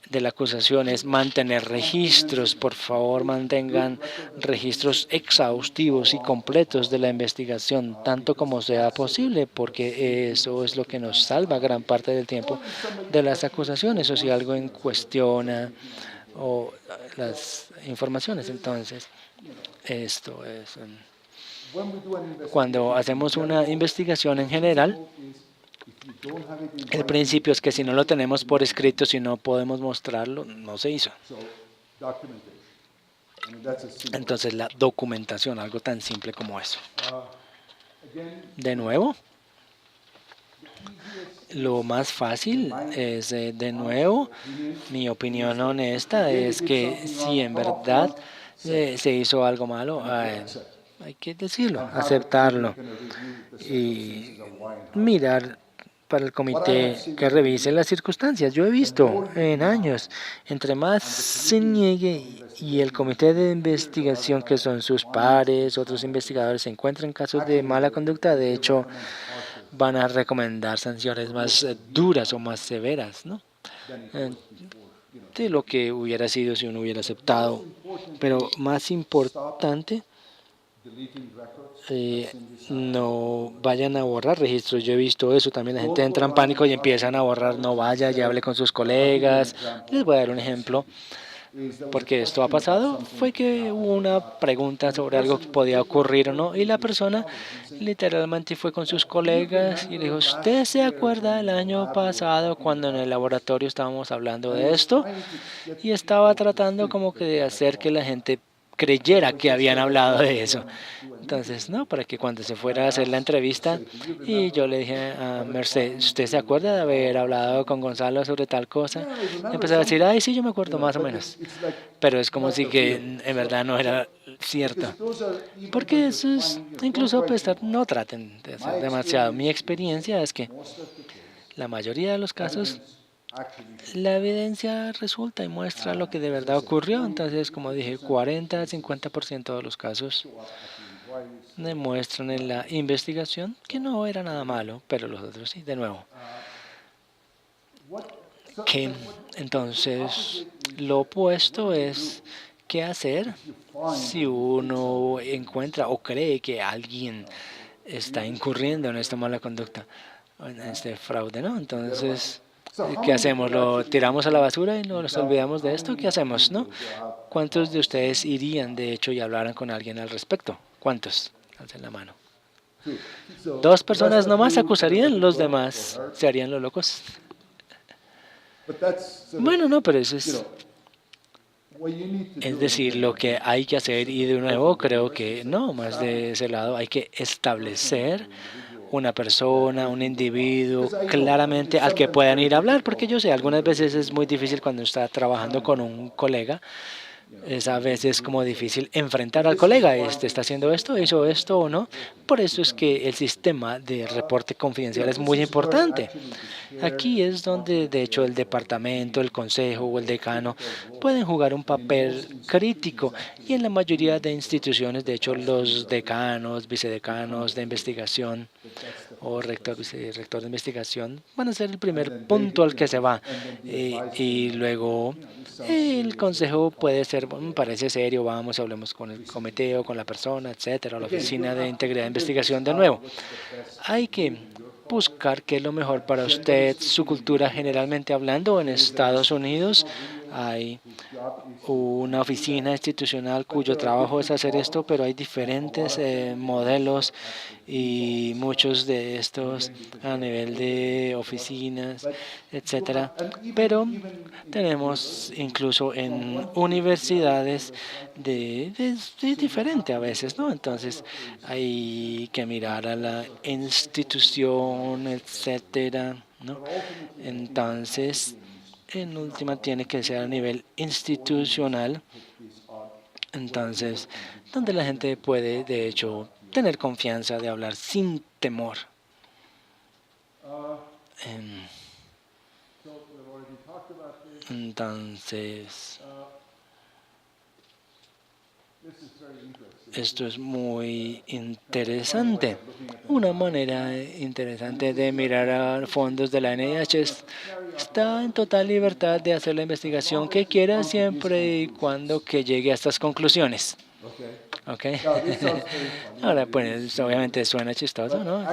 de la acusación, es mantener registros. Por favor, mantengan registros exhaustivos y completos de la investigación, tanto como sea posible, porque eso es lo que nos salva gran parte del tiempo de las acusaciones, o si algo cuestiona o las informaciones. Entonces, esto es cuando hacemos una investigación en general. El principio es que si no lo tenemos por escrito, si no podemos mostrarlo, no se hizo. Entonces la documentación, algo tan simple como eso. De nuevo, lo más fácil es, de nuevo, mi opinión honesta es que si en verdad se hizo algo malo, hay que decirlo, aceptarlo y mirar para el comité que revise las circunstancias. Yo he visto en años, entre más se niegue y el comité de investigación, que son sus pares, otros investigadores, se encuentran casos de mala conducta, de hecho, van a recomendar sanciones más duras o más severas, ¿no? De lo que hubiera sido si uno hubiera aceptado. Pero más importante, no vayan a borrar registros. Yo he visto eso también. La gente entra en pánico y empiezan a borrar. No vaya y hable con sus colegas. Les voy a dar un ejemplo, porque esto ha pasado. Fue que hubo una pregunta sobre algo que podía ocurrir o no, y la persona literalmente fue con sus colegas y dijo: ¿usted se acuerda del año pasado cuando en el laboratorio estábamos hablando de esto? Y estaba tratando como que de hacer que la gente creyera que habían hablado de eso. Entonces, no, para que cuando se fuera a hacer la entrevista, y yo le dije a Mercedes: ¿usted se acuerda de haber hablado con Gonzalo sobre tal cosa? Y empezó a decir: ay, sí, yo me acuerdo más o menos. Pero es como si que en verdad no era cierto. Porque eso es, incluso pues, no traten de hacer demasiado. Mi experiencia es que la mayoría de los casos, la evidencia resulta y muestra lo que de verdad ocurrió. Entonces, como dije, 40-50% de los casos demuestran en la investigación que no era nada malo, pero los otros sí. De nuevo, que entonces lo opuesto es qué hacer si uno encuentra o cree que alguien está incurriendo en esta mala conducta, en este fraude, ¿no? Entonces, ¿qué hacemos? ¿Lo tiramos a la basura y nos olvidamos de esto? ¿Qué hacemos, no? ¿Cuántos de ustedes irían, de hecho, y hablaran con alguien al respecto? ¿Cuántos? Alcen la mano. 2 personas nomás acusarían, los demás se harían los locos. Bueno, no, pero eso es decir, lo que hay que hacer, y de nuevo creo que no, más de ese lado, hay que establecer una persona, un individuo, claramente al que puedan ir a hablar, porque yo sé, algunas veces es muy difícil cuando está trabajando con un colega, es a veces como difícil enfrentar al colega, está haciendo esto, hizo esto o no. Por eso es que el sistema de reporte confidencial es muy importante. Aquí es donde, de hecho, el departamento, el consejo o el decano pueden jugar un papel crítico, y en la mayoría de instituciones, de hecho, los decanos, vicedecanos de investigación o rector, vicerrector de investigación van a ser el primer punto al que se va, y luego el consejo puede ser, me parece serio, vamos, hablemos con el comité o con la persona, etcétera, o la oficina de integridad de investigación de nuevo. Hay que buscar qué es lo mejor para usted, su cultura. Generalmente hablando, en Estados Unidos hay una oficina institucional cuyo trabajo es hacer esto, pero hay diferentes modelos, y muchos de estos a nivel de oficinas, etcétera. Pero tenemos incluso en universidades de diferente a veces, ¿no? Entonces hay que mirar a la institución, etcétera, ¿no? Entonces, en última, tiene que ser a nivel institucional, entonces, donde la gente puede, de hecho, tener confianza de hablar sin temor. Entonces, esto es muy interesante. Una manera interesante de mirar a fondos de la NIH está en total libertad de hacer la investigación que quiera, siempre y cuando que llegue a estas conclusiones. ¿Ok? Ahora, pues, obviamente suena chistoso, ¿no?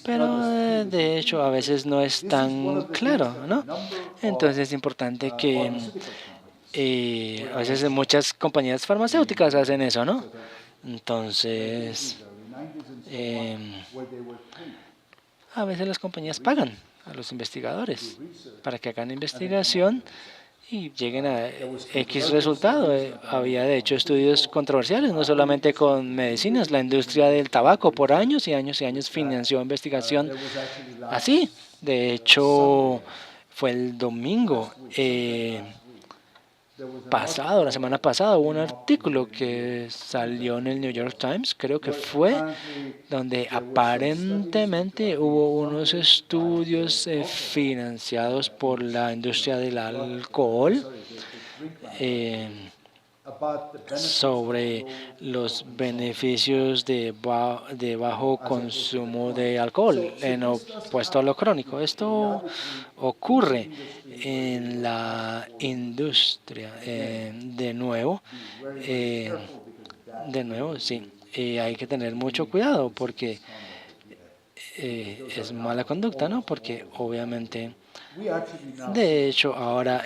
Pero, de hecho, a veces no es tan claro, ¿no? Entonces es importante que a veces muchas compañías farmacéuticas hacen eso, ¿no? Entonces, a veces las compañías pagan a los investigadores para que hagan investigación y lleguen a X resultado. Había de hecho estudios controversiales, no solamente con medicinas, la industria del tabaco por años y años y años financió investigación así. De hecho, fue el domingo pasado, la semana pasada, hubo un artículo que salió en el New York Times, creo que fue, donde aparentemente hubo unos estudios financiados por la industria del alcohol sobre los beneficios de bajo consumo de alcohol en opuesto a lo crónico. Esto ocurre en la industria. De nuevo, sí, hay que tener mucho cuidado porque es mala conducta, ¿no? Porque obviamente, de hecho, ahora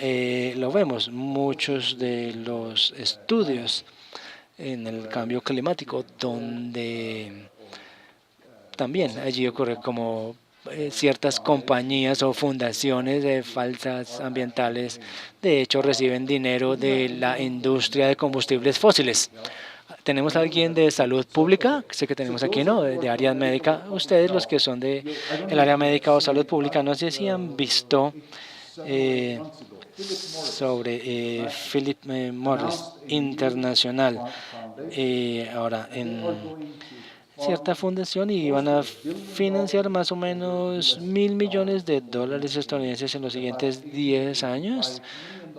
lo vemos, muchos de los estudios en el cambio climático, donde también allí ocurre como ciertas compañías o fundaciones de falsas ambientales, de hecho, reciben dinero de la industria de combustibles fósiles. ¿Tenemos a alguien de salud pública? Sé que tenemos aquí, ¿no? De área médica. Ustedes, los que son de el área médica o salud pública, no sé si han visto sobre Philip Morris Internacional, ahora en cierta fundación, y van a financiar más o menos $1.000 millones estadounidenses en los siguientes 10 años,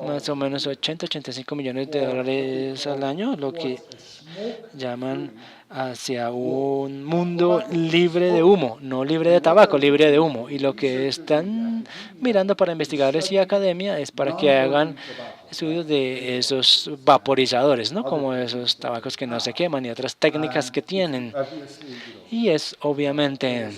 más o menos 85 millones de dólares al año, lo que llaman hacia un mundo libre de humo, no libre de tabaco, libre de humo. Y lo que están mirando para investigadores y academia es para que hagan estudios de esos vaporizadores, ¿no? Como esos tabacos que no se queman y otras técnicas que tienen. Y es obviamente,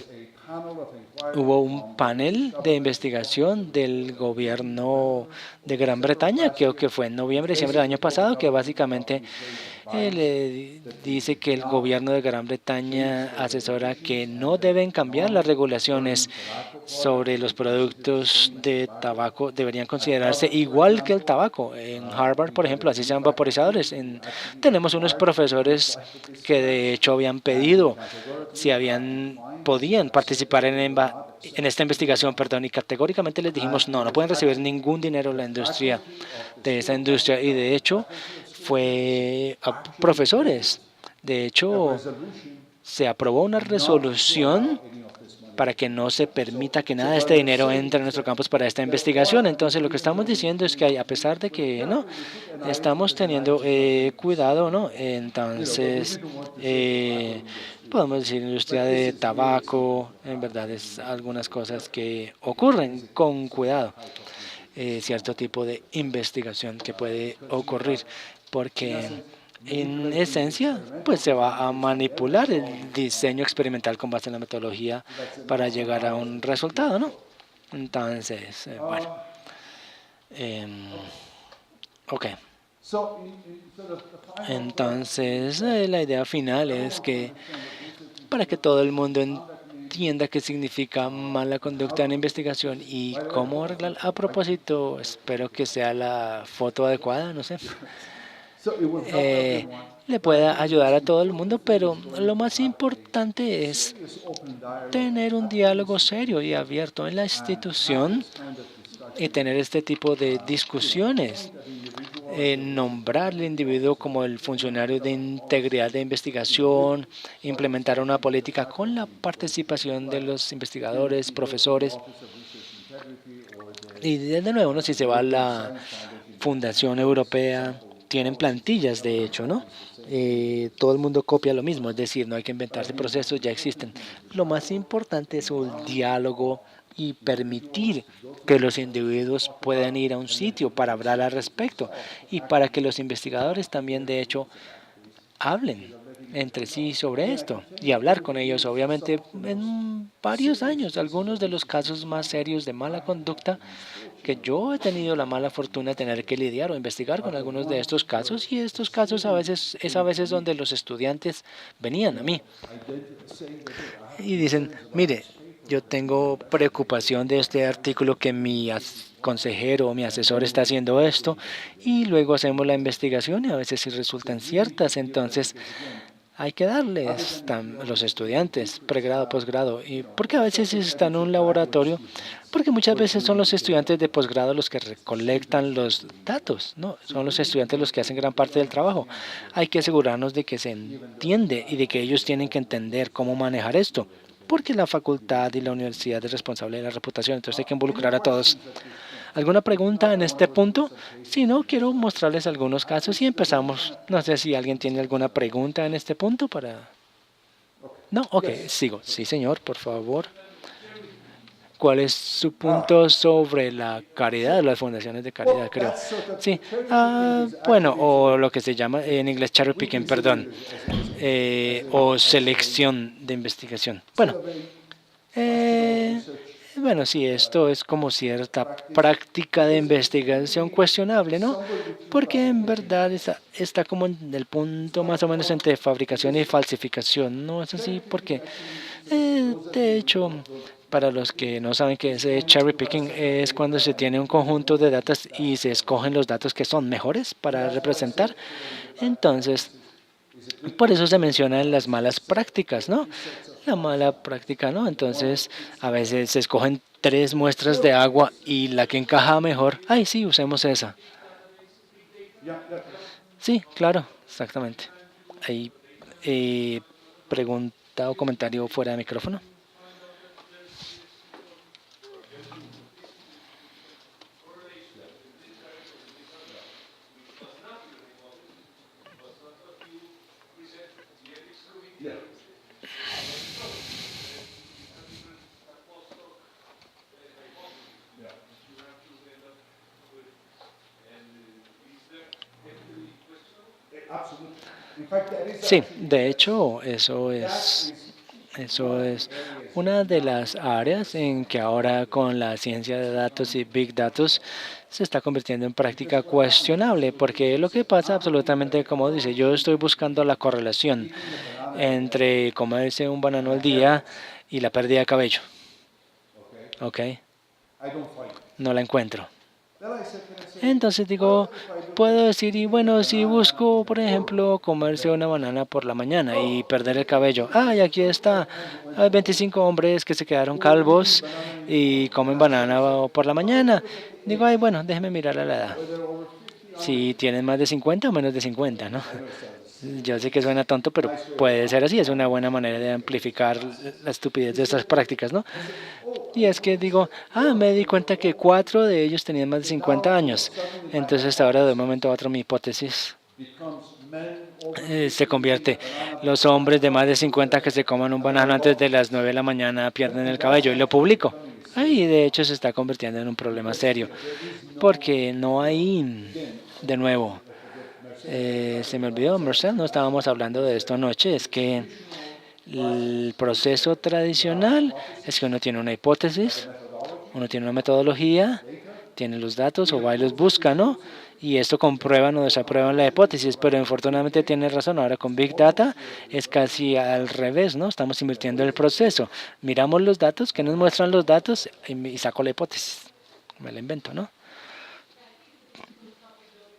hubo un panel de investigación del gobierno de Gran Bretaña, creo que fue en noviembre, diciembre del año pasado, que básicamente dice que el gobierno de Gran Bretaña asesora que no deben cambiar las regulaciones sobre los productos de tabaco, deberían considerarse igual que el tabaco. En Harvard, por ejemplo, así se llaman vaporizadores. Tenemos unos profesores que de hecho habían pedido si podían participar en esta investigación, perdón, y categóricamente les dijimos no pueden recibir ningún dinero de esa industria, y de hecho fue a profesores. De hecho, se aprobó una resolución para que no se permita que nada de este dinero entre en nuestro campus para esta investigación. Entonces, lo que estamos diciendo es que a pesar de que no estamos teniendo cuidado, ¿no? Entonces, podemos decir industria de tabaco, en verdad es algunas cosas que ocurren con cuidado. Cierto tipo de investigación que puede ocurrir, porque en esencia, pues se va a manipular el diseño experimental con base en la metodología para llegar a un resultado, ¿no? Entonces, bueno, ok. Entonces, la idea final es que para que todo el mundo entienda qué significa mala conducta en investigación y cómo arreglar. A propósito, espero que sea la foto adecuada, no sé. Le pueda ayudar a todo el mundo, pero lo más importante es tener un diálogo serio y abierto en la institución y tener este tipo de discusiones. Nombrar al individuo como el funcionario de integridad de investigación, implementar una política con la participación de los investigadores, profesores. Y de nuevo, ¿no? Si se va a la Fundación Europea, tienen plantillas, de hecho, ¿no? Todo el mundo copia lo mismo, es decir, no hay que inventarse procesos, ya existen. Lo más importante es un diálogo y permitir que los individuos puedan ir a un sitio para hablar al respecto y para que los investigadores también, de hecho, hablen entre sí sobre esto y hablar con ellos. Obviamente, en varios años, algunos de los casos más serios de mala conducta que yo he tenido la mala fortuna de tener que lidiar o investigar con algunos de estos casos, y estos casos a veces donde los estudiantes venían a mí y dicen, mire, yo tengo preocupación de este artículo que mi consejero o mi asesor está haciendo esto, y luego hacemos la investigación y a veces sí resultan ciertas. Entonces hay que darles a los estudiantes, pregrado, posgrado, y porque a veces están en un laboratorio, porque muchas veces son los estudiantes de posgrado los que recolectan los datos, ¿no? Son los estudiantes los que hacen gran parte del trabajo. Hay que asegurarnos de que se entiende y de que ellos tienen que entender cómo manejar esto, porque la facultad y la universidad es responsable de la reputación, entonces hay que involucrar a todos. ¿Alguna pregunta en este punto? Si no, quiero mostrarles algunos casos y empezamos. No sé si alguien tiene alguna pregunta en este punto para... No, ok, sigo. Sí, señor, por favor. ¿Cuál es su punto sobre la caridad, las fundaciones de caridad, creo? Sí, bueno, o lo que se llama en inglés cherry picking, perdón, o selección de investigación. Bueno, sí, esto es como cierta práctica de investigación cuestionable, ¿no? Porque en verdad está como en el punto más o menos entre fabricación y falsificación, ¿no es así? Porque, de hecho, para los que no saben qué es cherry picking, es cuando se tiene un conjunto de datos y se escogen los datos que son mejores para representar. Entonces, por eso se mencionan las malas prácticas, ¿no? La mala práctica, ¿no? Entonces, a veces se escogen 3 muestras de agua y la que encaja mejor, ay, sí, usemos esa. Sí, claro, exactamente. Hay pregunta o comentario fuera de micrófono. Sí, de hecho, eso es una de las áreas en que ahora con la ciencia de datos y Big Data se está convirtiendo en práctica cuestionable, porque lo que pasa absolutamente, como dice, yo estoy buscando la correlación entre comerse un banano al día y la pérdida de cabello. ¿Ok? No la encuentro. Entonces digo, puedo decir, y bueno, si busco, por ejemplo, comerse una banana por la mañana y perder el cabello. Y aquí está. Hay 25 hombres que se quedaron calvos y comen banana por la mañana. Digo, ay, bueno, déjeme mirar a la edad. Si tienen más de 50 o menos de 50, ¿no? Yo sé que suena tonto, pero puede ser así. Es una buena manera de amplificar la estupidez de estas prácticas, ¿no? Y es que digo, me di cuenta que 4 de ellos tenían más de 50 años. Entonces ahora de un momento a otro mi hipótesis se convierte. Los hombres de más de 50 que se coman un banano antes de las 9 de la mañana pierden el cabello. Y lo publico. Y de hecho se está convirtiendo en un problema serio. Porque no hay, de nuevo, se me olvidó, Marcel, no estábamos hablando de esto anoche, es que el proceso tradicional es que uno tiene una hipótesis, uno tiene una metodología, tiene los datos o va y los busca, ¿no? Y esto comprueban o desaprueban la hipótesis, pero infortunadamente tiene razón. Ahora con Big Data es casi al revés, ¿no? Estamos invirtiendo en el proceso. Miramos los datos, que nos muestran los datos y saco la hipótesis. Me la invento, ¿no?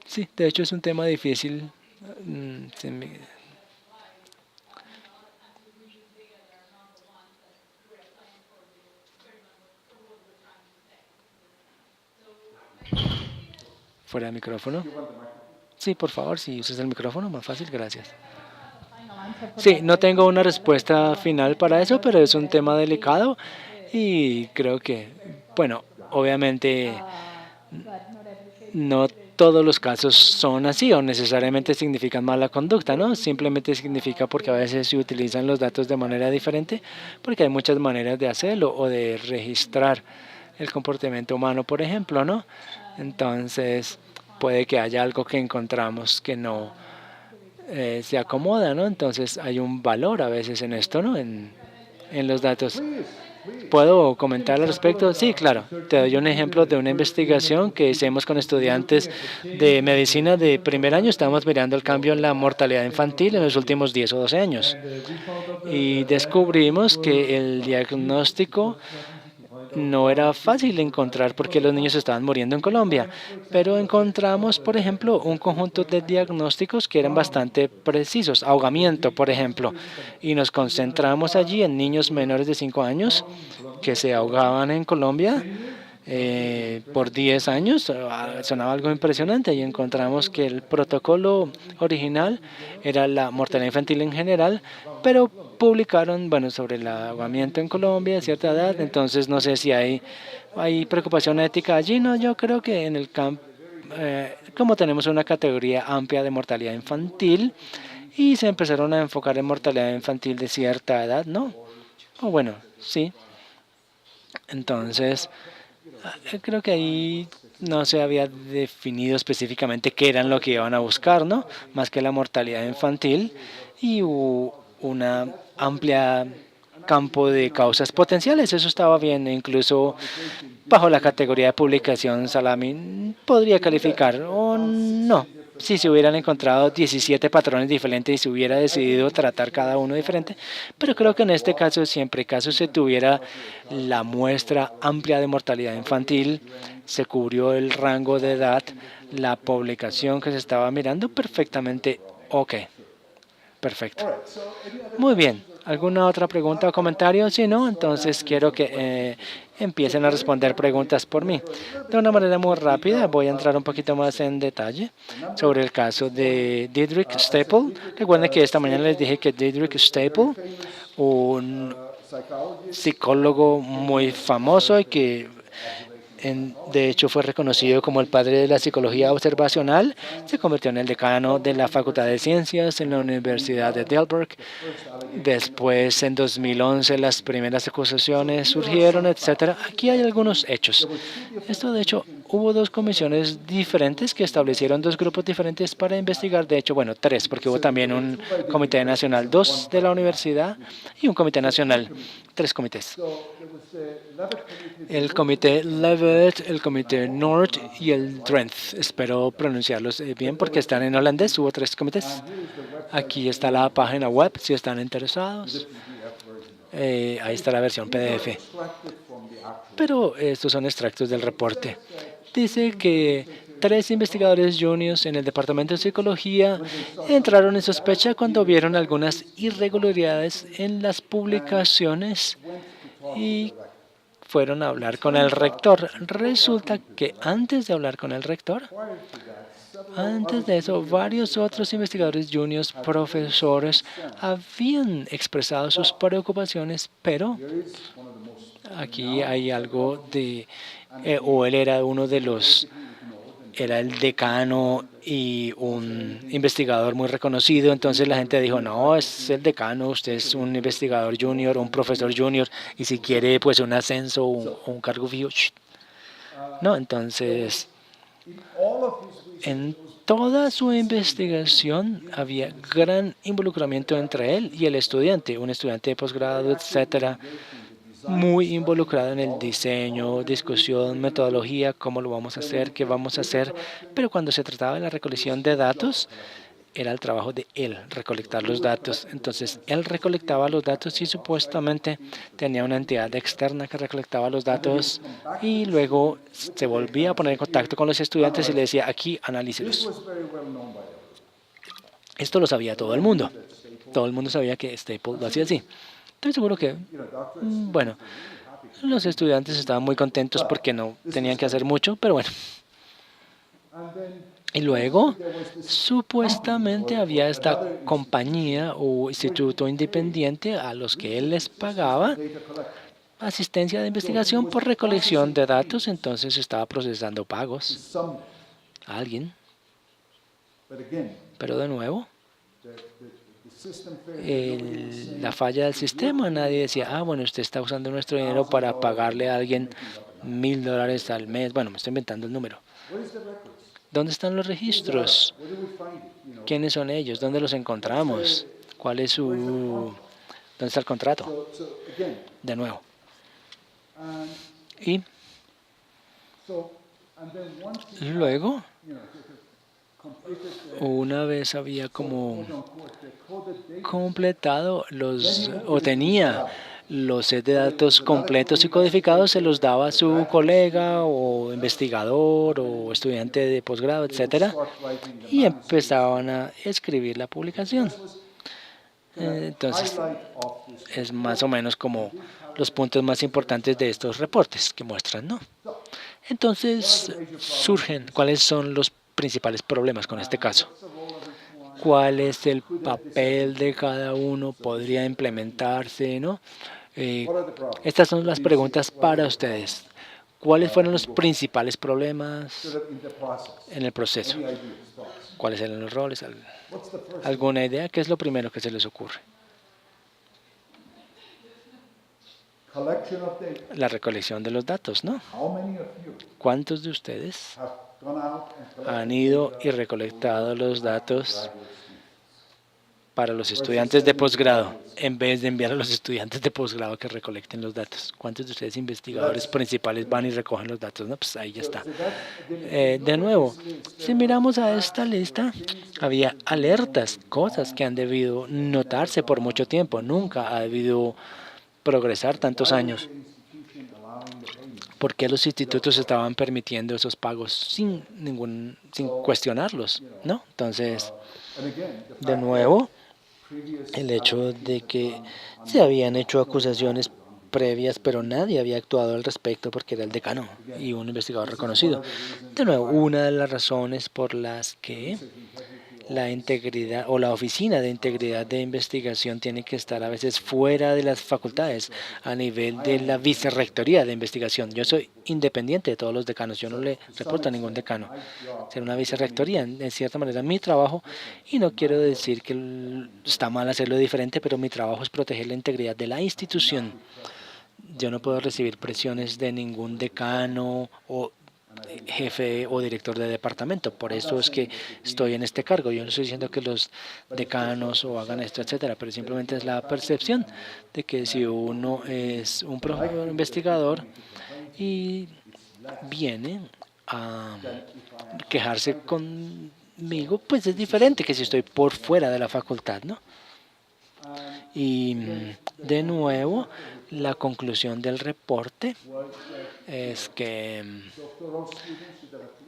Sí, de hecho es un tema difícil. Fuera de micrófono. Sí, por favor, si usas el micrófono, más fácil, gracias. Sí, no tengo una respuesta final para eso, pero es un tema delicado y creo que, bueno, obviamente no todos los casos son así o necesariamente significan mala conducta, ¿no? Simplemente significa porque a veces se utilizan los datos de manera diferente, porque hay muchas maneras de hacerlo o de registrar el comportamiento humano, por ejemplo, ¿no? Entonces, puede que haya algo que encontramos que no se acomoda, ¿no? Entonces, hay un valor a veces en esto, ¿no? En los datos. ¿Puedo comentar al respecto? Sí, claro. Te doy un ejemplo de una investigación que hicimos con estudiantes de medicina de primer año. Estamos mirando el cambio en la mortalidad infantil en los últimos 10 o 12 años. Y descubrimos que el diagnóstico no era fácil de encontrar porque los niños estaban muriendo en Colombia, pero encontramos, por ejemplo, un conjunto de diagnósticos que eran bastante precisos, ahogamiento, por ejemplo, y nos concentramos allí en niños menores de 5 años que se ahogaban en Colombia por 10 años. Sonaba algo impresionante y encontramos que el protocolo original era la mortalidad infantil en general, pero publicaron, bueno, sobre el ahogamiento en Colombia a cierta edad, entonces no sé si hay preocupación ética allí, no, yo creo que en el campo, como tenemos una categoría amplia de mortalidad infantil y se empezaron a enfocar en mortalidad infantil de cierta edad, ¿no? O bueno, sí. Entonces, creo que ahí no se había definido específicamente qué eran lo que iban a buscar, ¿no? Más que la mortalidad infantil y una amplia campo de causas potenciales. Eso estaba bien, incluso bajo la categoría de publicación Salami podría calificar o no. Si se hubieran encontrado 17 patrones diferentes y se hubiera decidido tratar cada uno diferente, pero creo que en este caso, siempre caso se tuviera la muestra amplia de mortalidad infantil, se cubrió el rango de edad, la publicación que se estaba mirando, perfectamente ok. Perfecto. Muy bien. ¿Alguna otra pregunta o comentario? Si no, entonces quiero que empiecen a responder preguntas por mí. De una manera muy rápida, voy a entrar un poquito más en detalle sobre el caso de Diederik Stapel. Recuerden que esta mañana les dije que Diederik Stapel, un psicólogo muy famoso y que de hecho fue reconocido como el padre de la psicología observacional, se convirtió en el decano de la Facultad de Ciencias en la Universidad de Delberg. Después, en 2011, las primeras acusaciones surgieron, etc. Aquí hay algunos hechos. Esto, de hecho, hubo dos comisiones diferentes que establecieron dos grupos diferentes para investigar. De hecho, bueno, tres, porque hubo también un comité nacional, dos de la universidad y un comité nacional, tres comités. El comité Levitt, el comité Nord y el Drenthe. Espero pronunciarlos bien porque están en holandés. Hubo tres comités. Aquí está la página web si están interesados. Ahí está la versión PDF. Pero estos son extractos del reporte. Dice que 3 investigadores juniors en el Departamento de Psicología entraron en sospecha cuando vieron algunas irregularidades en las publicaciones y fueron a hablar con el rector. Resulta que antes de hablar con el rector, antes de eso, varios otros investigadores juniors, profesores, habían expresado sus preocupaciones, pero aquí hay algo de, o él era uno de los, era el decano y un investigador muy reconocido, entonces la gente dijo, no, es el decano, usted es un investigador junior, un profesor junior, y si quiere pues un ascenso o un cargo fijo, no, entonces en toda su investigación había gran involucramiento entre él y el estudiante, un estudiante de posgrado, etcétera, muy involucrado en el diseño, discusión, metodología, cómo lo vamos a hacer, qué vamos a hacer, pero cuando se trataba de la recolección de datos, era el trabajo de él, recolectar los datos. Entonces, él recolectaba los datos y supuestamente tenía una entidad externa que recolectaba los datos y luego se volvía a poner en contacto con los estudiantes y le decía, aquí, analícelos. Esto lo sabía todo el mundo. Todo el mundo sabía que Staple lo hacía así. Estoy seguro que, bueno, los estudiantes estaban muy contentos porque no tenían que hacer mucho, pero bueno. Y luego, supuestamente había esta compañía o instituto independiente a los que él les pagaba asistencia de investigación por recolección de datos, entonces estaba procesando pagos a alguien. Pero de nuevo, la falla del sistema, nadie decía, bueno, usted está usando nuestro dinero para pagarle a alguien $1,000 al mes. Bueno, me estoy inventando el número. ¿Dónde están los registros? ¿Quiénes son ellos? ¿Dónde los encontramos? ¿Cuál es su... ¿Dónde está el contrato? De nuevo. Y luego, una vez había como completado los, o tenía los sets de datos completos y codificados, se los daba a su colega o investigador o estudiante de posgrado, etcétera, y empezaban a escribir la publicación. Entonces, es más o menos como los puntos más importantes de estos reportes que muestran, ¿no? Entonces, surgen, ¿cuáles son los principales problemas con este caso? ¿Cuál es el papel de cada uno? ¿Podría implementarse, no? Estas son las preguntas para ustedes. ¿Cuáles fueron los principales problemas en el proceso? ¿Cuáles eran los roles? ¿Alguna idea? ¿Qué es lo primero que se les ocurre? La recolección de los datos, ¿no? ¿Cuántos de ustedes han ido y recolectado los datos para los estudiantes de posgrado en vez de enviar a los estudiantes de posgrado que recolecten los datos? ¿Cuántos de ustedes investigadores principales van y recogen los datos? No, pues ahí ya está. De nuevo, si miramos a esta lista, había alertas, cosas que han debido notarse por mucho tiempo. Nunca ha debido progresar tantos años. ¿Por qué los institutos estaban permitiendo esos pagos sin cuestionarlos? ¿No? Entonces, de nuevo, el hecho de que se habían hecho acusaciones previas, pero nadie había actuado al respecto porque era el decano y un investigador reconocido. De nuevo, una de las razones por las que la integridad o la oficina de integridad de investigación tiene que estar a veces fuera de las facultades a nivel de la vicerrectoría de investigación. Yo soy independiente de todos los decanos, yo no le reporto a ningún decano. Ser una vicerrectoría, en cierta manera, mi trabajo, y no quiero decir que está mal hacerlo diferente, pero mi trabajo es proteger la integridad de la institución. Yo no puedo recibir presiones de ningún decano o jefe o director de departamento. Por eso es que estoy en este cargo. Yo no estoy diciendo que los decanos o hagan esto, etcétera, pero simplemente es la percepción de que si uno es un investigador y viene a quejarse conmigo, pues es diferente que si estoy por fuera de la facultad, ¿no? Y de nuevo, la conclusión del reporte es que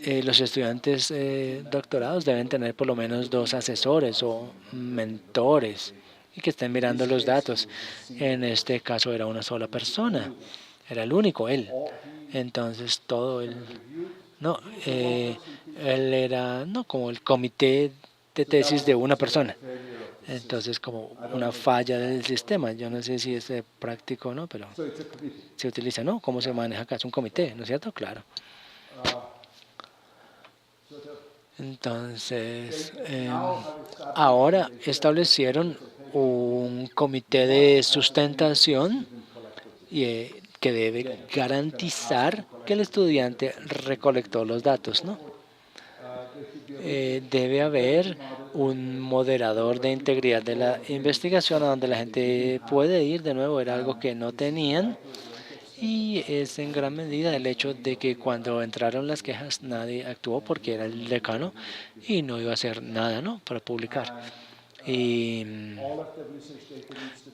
los estudiantes doctorados deben tener por lo menos 2 asesores o mentores y que estén mirando los datos. En este caso era una sola persona, era el único, él. Entonces todo él, no, él era no como el comité de tesis de una persona. Entonces, como una falla del sistema. Yo no sé si es práctico o no, pero se utiliza, ¿no? ¿Cómo se maneja acá? Es un comité, ¿no es cierto? Claro. Entonces, ahora establecieron un comité de sustentación que debe garantizar que el estudiante recolectó los datos, ¿no? Debe haber un moderador de integridad de la investigación a donde la gente puede ir. De nuevo, era algo que no tenían y es en gran medida el hecho de que cuando entraron las quejas nadie actuó porque era el decano y no iba a hacer nada, ¿no?, para publicar. Y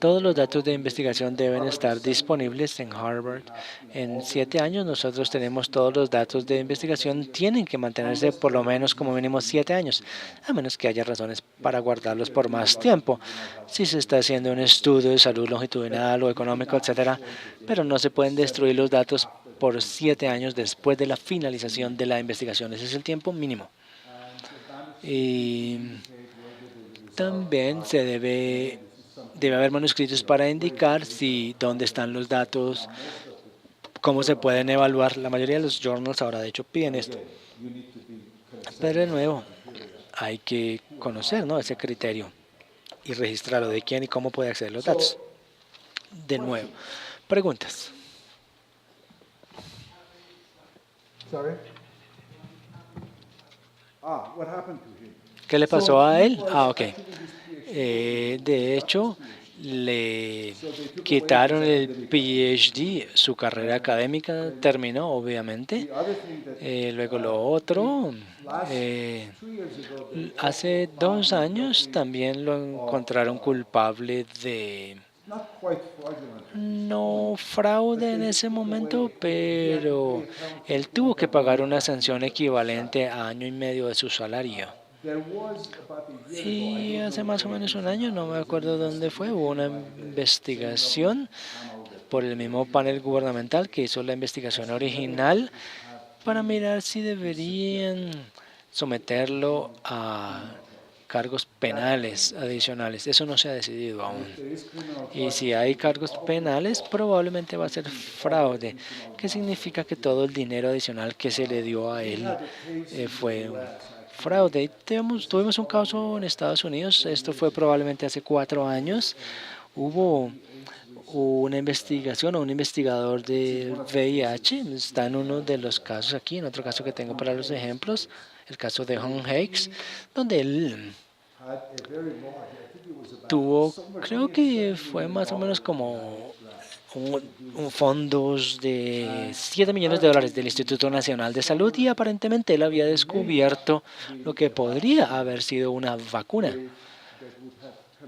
todos los datos de investigación deben estar disponibles en Harvard. En 7 años nosotros tenemos todos los datos de investigación, tienen que mantenerse por lo menos como mínimo 7 años, a menos que haya razones para guardarlos por más tiempo. Si se está haciendo un estudio de salud longitudinal o económico, etcétera, pero no se pueden destruir los datos por 7 años después de la finalización de la investigación. Ese es el tiempo mínimo. Y también debe haber manuscritos para indicar dónde están los datos, cómo se pueden evaluar. La mayoría de los journals ahora de hecho piden esto. Pero de nuevo, hay que conocer, ¿no?, ese criterio y registrarlo de quién y cómo puede acceder a los datos. De nuevo, preguntas. ¿Qué le pasó a él? Ok. De hecho, le quitaron el PhD, su carrera académica terminó, obviamente. Luego lo otro, hace 2 años también lo encontraron culpable de no fraude en ese momento, pero él tuvo que pagar una sanción equivalente a 1 año y medio de su salario. Y hace más o menos 1 año, no me acuerdo dónde fue, hubo una investigación por el mismo panel gubernamental que hizo la investigación original para mirar si deberían someterlo a cargos penales adicionales. Eso no se ha decidido aún. Y si hay cargos penales, probablemente va a ser fraude, que significa que todo el dinero adicional que se le dio a él fue fraude. Tuvimos un caso en Estados Unidos, esto fue probablemente hace 4 años. Hubo una investigación o un investigador de VIH, está en uno de los casos aquí, en otro caso que tengo para los ejemplos, el caso de Hong Hakes, donde él tuvo, creo que fue más o menos como un fondos de $7 millones del Instituto Nacional de Salud y aparentemente él había descubierto lo que podría haber sido una vacuna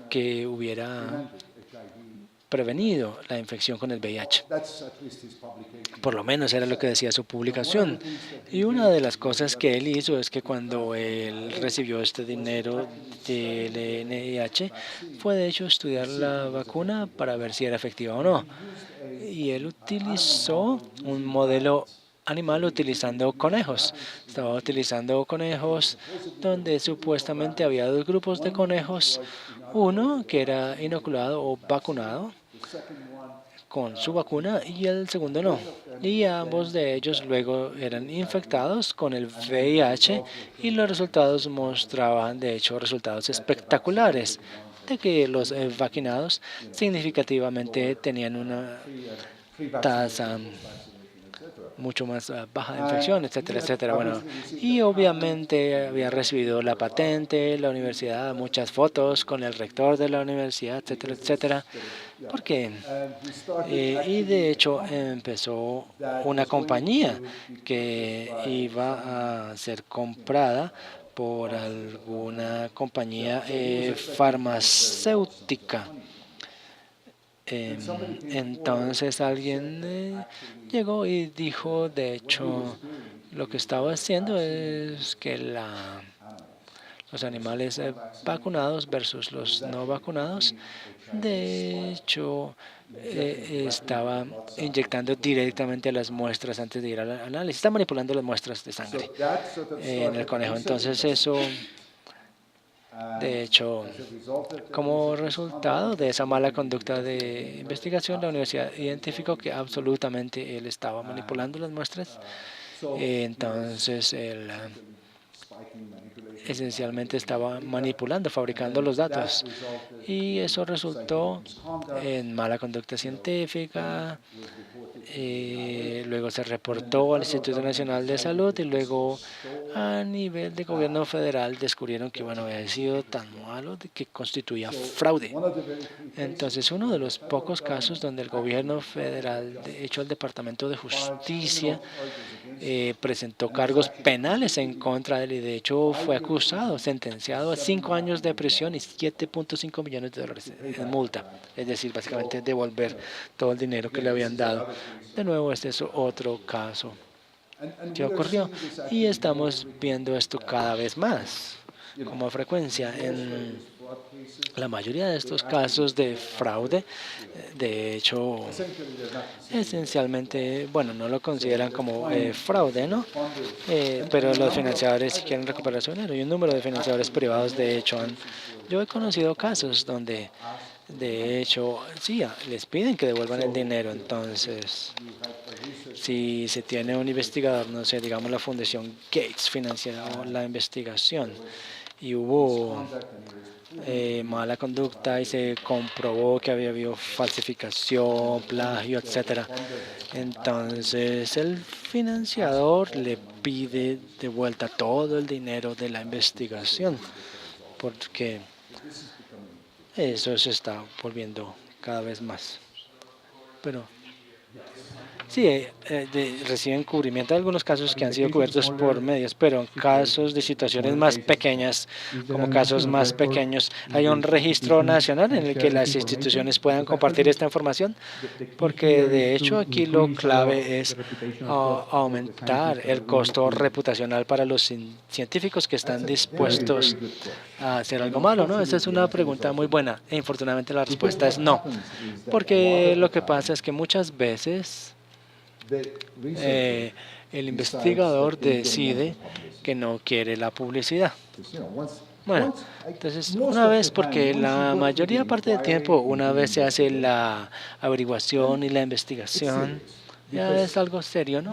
que hubiera prevenido la infección con el VIH. Por lo menos era lo que decía su publicación. Y una de las cosas que él hizo es que cuando él recibió este dinero del NIH, fue de hecho estudiar la vacuna para ver si era efectiva o no. Y él utilizó un modelo animal utilizando conejos. Estaba utilizando conejos donde supuestamente había 2 grupos de conejos, uno que era inoculado o vacunado con su vacuna y el segundo no. Y ambos de ellos luego eran infectados con el VIH y los resultados mostraban de hecho resultados espectaculares de que los vacunados significativamente tenían una tasa mucho más baja de infección, etcétera, etcétera. Bueno, y obviamente había recibido la patente, la universidad, muchas fotos con el rector de la universidad, etcétera, etcétera. ¿Por qué? Y de hecho empezó una compañía que iba a ser comprada por alguna compañía farmacéutica. Entonces alguien llegó y dijo, de hecho, lo que estaba haciendo es que los animales vacunados versus los no vacunados, de hecho, estaba inyectando directamente a las muestras antes de ir al análisis. Está manipulando las muestras de sangre en el conejo. Entonces eso, de hecho, como resultado de esa mala conducta de investigación, la universidad identificó que absolutamente él estaba manipulando las muestras. Entonces, él esencialmente estaba manipulando, fabricando los datos. Y eso resultó en mala conducta científica. Luego se reportó al Instituto Nacional de Salud y luego a nivel de gobierno federal descubrieron que bueno, había sido tan malo de que constituía fraude. Entonces, uno de los pocos casos donde el gobierno federal, de hecho el Departamento de Justicia, presentó cargos penales en contra de él y de hecho fue acusado, sentenciado a 5 años de prisión y $7.5 millones en multa. Es decir, básicamente devolver todo el dinero que le habían dado. De nuevo, este es otro caso que ocurrió y estamos viendo esto cada vez más como frecuencia. En la mayoría de estos casos de fraude, de hecho, esencialmente, bueno, no lo consideran como fraude, ¿no? Pero los financiadores quieren recuperar su dinero y un número de financiadores privados, de hecho, yo he conocido casos donde, de hecho, sí, les piden que devuelvan el dinero. Entonces, si se tiene un investigador, no sé, digamos la Fundación Gates financió la investigación y hubo mala conducta y se comprobó que había habido falsificación, plagio, etcétera. Entonces el financiador le pide de vuelta todo el dinero de la investigación porque eso se está volviendo cada vez más. Pero sí, reciben cubrimiento de algunos casos que han sido cubiertos por medios, pero en casos de situaciones más pequeñas, como casos más pequeños, hay un registro nacional en el que las instituciones puedan compartir esta información, porque de hecho aquí lo clave es aumentar el costo reputacional para los científicos que están dispuestos a hacer algo malo, ¿no? Esa es una pregunta muy buena e infortunadamente la respuesta es no, porque lo que pasa es que muchas veces el investigador decide que no quiere la publicidad. Bueno, entonces una vez, porque la mayoría parte del tiempo, una vez se hace la averiguación y la investigación, ya es algo serio, ¿no?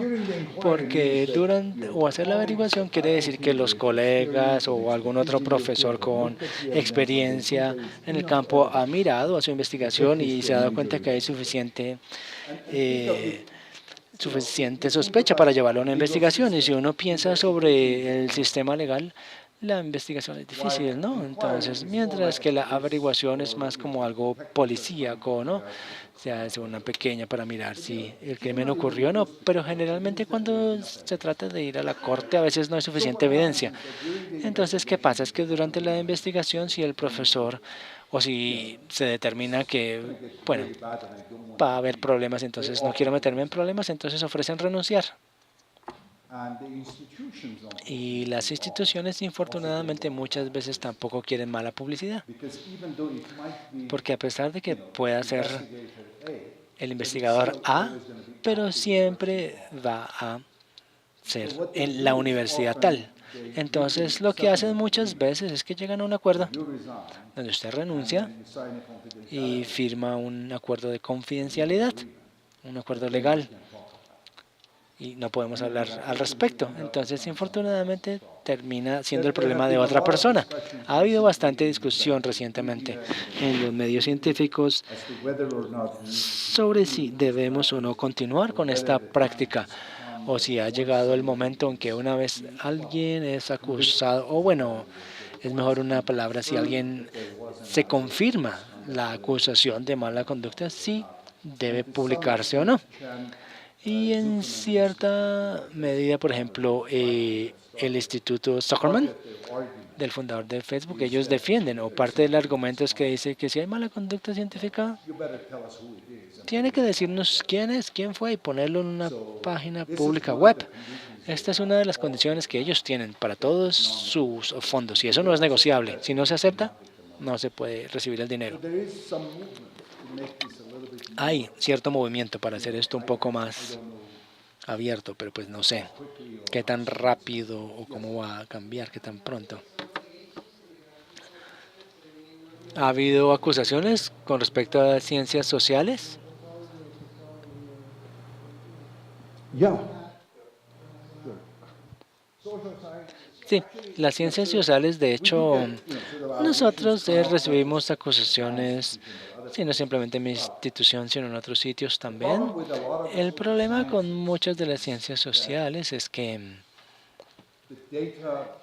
Porque durante o hacer la averiguación quiere decir que los colegas o algún otro profesor con experiencia en el campo ha mirado a su investigación y se ha dado cuenta que hay suficiente sospecha para llevarlo a una investigación. Y si uno piensa sobre el sistema legal, la investigación es difícil, ¿no? Entonces, mientras que la averiguación es más como algo policíaco, ¿no? Se hace una pequeña para mirar si el crimen ocurrió o no, pero generalmente cuando se trata de ir a la corte a veces no hay suficiente evidencia. Entonces, ¿qué pasa? Es que durante la investigación, si el profesor o si se determina que, bueno, va a haber problemas, entonces no quiero meterme en problemas, entonces ofrecen renunciar. Y las instituciones, infortunadamente, muchas veces tampoco quieren mala publicidad, porque a pesar de que pueda ser el investigador A, pero siempre va a ser en la universidad tal. Entonces, lo que hacen muchas veces es que llegan a un acuerdo donde usted renuncia y firma un acuerdo de confidencialidad, un acuerdo legal, y no podemos hablar al respecto. Entonces, infortunadamente, termina siendo el problema de otra persona. Ha habido bastante discusión recientemente en los medios científicos sobre si debemos o no continuar con esta práctica, o si ha llegado el momento en que una vez alguien es acusado, o bueno, es mejor una palabra, si alguien se confirma la acusación de mala conducta, si debe publicarse o no. Y en cierta medida, por ejemplo, el Instituto Zuckerman, del fundador de Facebook, ellos defienden, o parte del argumento es que dice que si hay mala conducta científica, tiene que decirnos quién es, quién fue y ponerlo en una página pública web. Esta es una de las condiciones que ellos tienen para todos sus fondos y eso no es negociable. Si no se acepta, no se puede recibir el dinero. Hay cierto movimiento para hacer esto un poco más abierto, pero pues no sé qué tan rápido o cómo va a cambiar, qué tan pronto. ¿Ha habido acusaciones con respecto a ciencias sociales? Sí, las ciencias sociales, de hecho, nosotros recibimos acusaciones, sí, no simplemente en mi institución, sino en otros sitios también. El problema con muchas de las ciencias sociales es que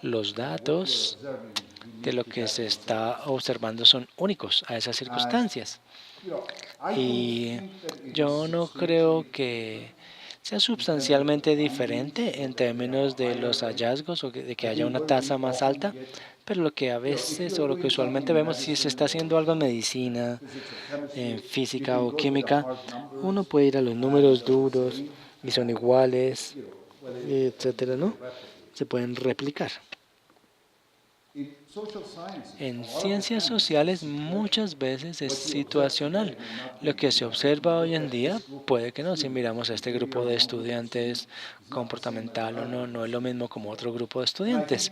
los datos de lo que se está observando son únicos a esas circunstancias. Y yo no creo que sea sustancialmente diferente en términos de los hallazgos o de que haya una tasa más alta, pero lo que a veces o lo que usualmente vemos si se está haciendo algo en medicina, en física o química, uno puede ir a los números duros y son iguales, etcétera, ¿no? Se pueden replicar. En ciencias sociales muchas veces es situacional. Lo que se observa hoy en día puede que no. Si miramos a este grupo de estudiantes comportamental o no, no es lo mismo como otro grupo de estudiantes.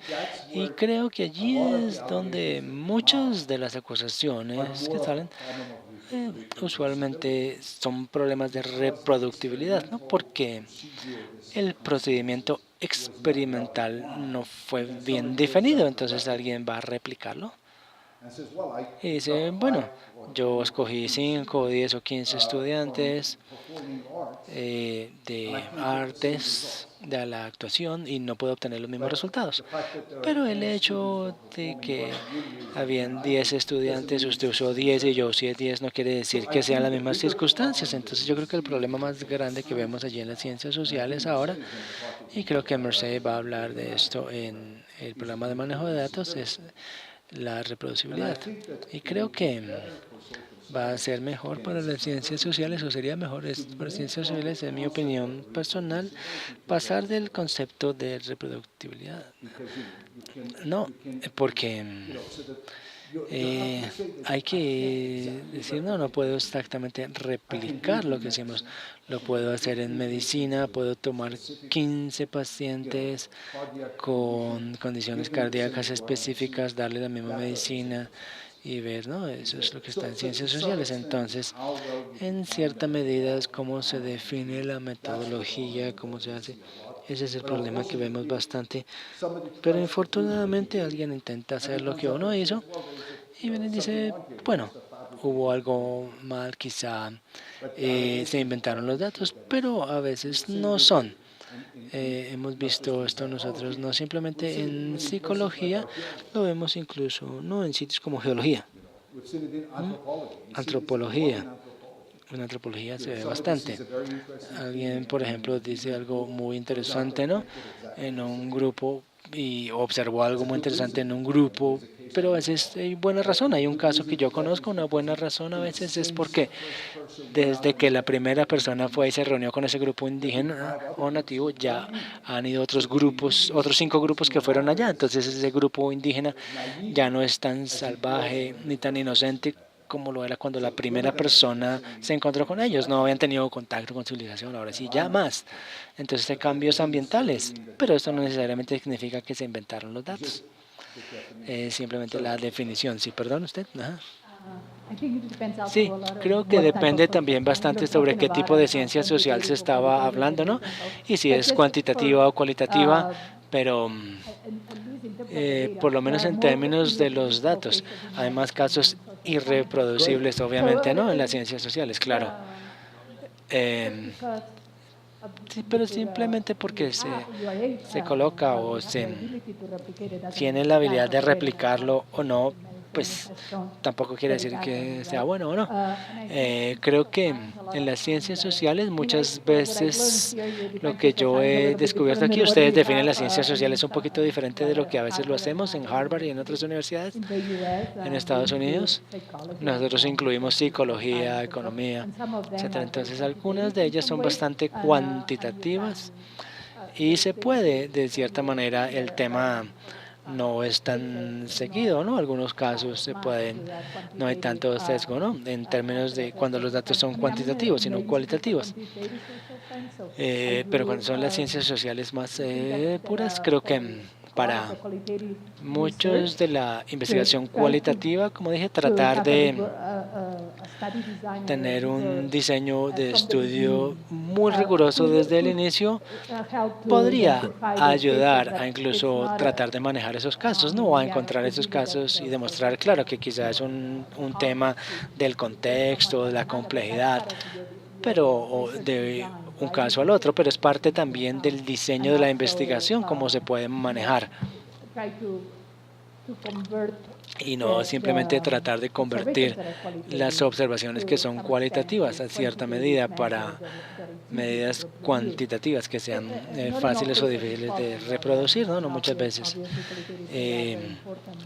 Y creo que allí es donde muchas de las acusaciones que salen usualmente son problemas de reproductibilidad, ¿no? Porque el procedimiento experimental no fue bien definido, entonces alguien va a replicarlo. Y dice, bueno, yo escogí 5, 10 o 15 estudiantes de artes, de la actuación, y no puedo obtener los mismos resultados. Pero el hecho de que habían 10 estudiantes, usted usó 10 y yo usé 10, no quiere decir que sean las mismas circunstancias. Entonces yo creo que el problema más grande que vemos allí en las ciencias sociales ahora, y creo que Mercedes va a hablar de esto en el programa de manejo de datos, es la reproducibilidad. Y creo que va a ser mejor para las ciencias sociales, o sería mejor para las ciencias sociales, en mi opinión personal, pasar del concepto de reproductibilidad. No, porque hay que decir, no puedo exactamente replicar lo que hicimos. Lo puedo hacer en medicina, puedo tomar 15 pacientes con condiciones cardíacas específicas, darle la misma medicina y ver, ¿no? Eso es lo que está en ciencias sociales. Entonces, en cierta medida es cómo se define la metodología, cómo se hace. Ese es el problema que vemos bastante. Pero infortunadamente alguien intenta hacer lo que uno hizo y viene y dice, bueno, hubo algo mal, quizá se inventaron los datos, pero a veces no son. Hemos visto esto nosotros no simplemente en psicología, lo vemos incluso no en sitios como geología, antropología. En antropología se ve bastante. Alguien, por ejemplo, dice algo muy interesante, ¿no? En un grupo y observó algo muy interesante en un grupo, pero a veces hay buena razón. Hay un caso que yo conozco, una buena razón a veces es porque desde que la primera persona fue y se reunió con ese grupo indígena o nativo, ya han ido otros grupos, otros 5 grupos que fueron allá. Entonces ese grupo indígena ya no es tan salvaje ni tan inocente como lo era cuando la primera persona se encontró con ellos. No habían tenido contacto con civilización, ahora sí, ya más. Entonces hay cambios ambientales, pero esto no necesariamente significa que se inventaron los datos. Es simplemente la definición. Sí, perdón, usted. Ajá. Sí, creo que depende también bastante sobre qué tipo de ciencia social se estaba hablando, ¿no? Y si es cuantitativa o cualitativa, pero por lo menos en términos de los datos, hay más casos irreproducibles, obviamente, ¿no? En las ciencias sociales, claro. Sí, pero simplemente porque se coloca o se tiene la habilidad de replicarlo o no, pues tampoco quiere decir que sea bueno o no. Creo que en las ciencias sociales muchas veces lo que yo he descubierto aquí, ustedes definen las ciencias sociales un poquito diferente de lo que a veces lo hacemos en Harvard y en otras universidades. En Estados Unidos nosotros incluimos psicología, economía, etcétera. Entonces algunas de ellas son bastante cuantitativas y se puede, de cierta manera, el tema no es tan seguido, ¿no? Algunos casos se pueden, no hay tanto sesgo, ¿no? En términos de cuando los datos son cuantitativos, sino cualitativos. Pero cuando son las ciencias sociales más puras, creo que para muchos de la investigación cualitativa, como dije, tratar de tener un diseño de estudio muy riguroso desde el inicio podría ayudar a incluso tratar de manejar esos casos, ¿no? A encontrar esos casos y demostrar, claro, que quizás es un tema del contexto, de la complejidad, pero de un caso al otro, pero es parte también del diseño de la investigación, cómo se puede manejar. Y no simplemente tratar de convertir las observaciones que son cualitativas a cierta medida para medidas cuantitativas que sean fáciles o difíciles de reproducir, ¿no? No muchas veces.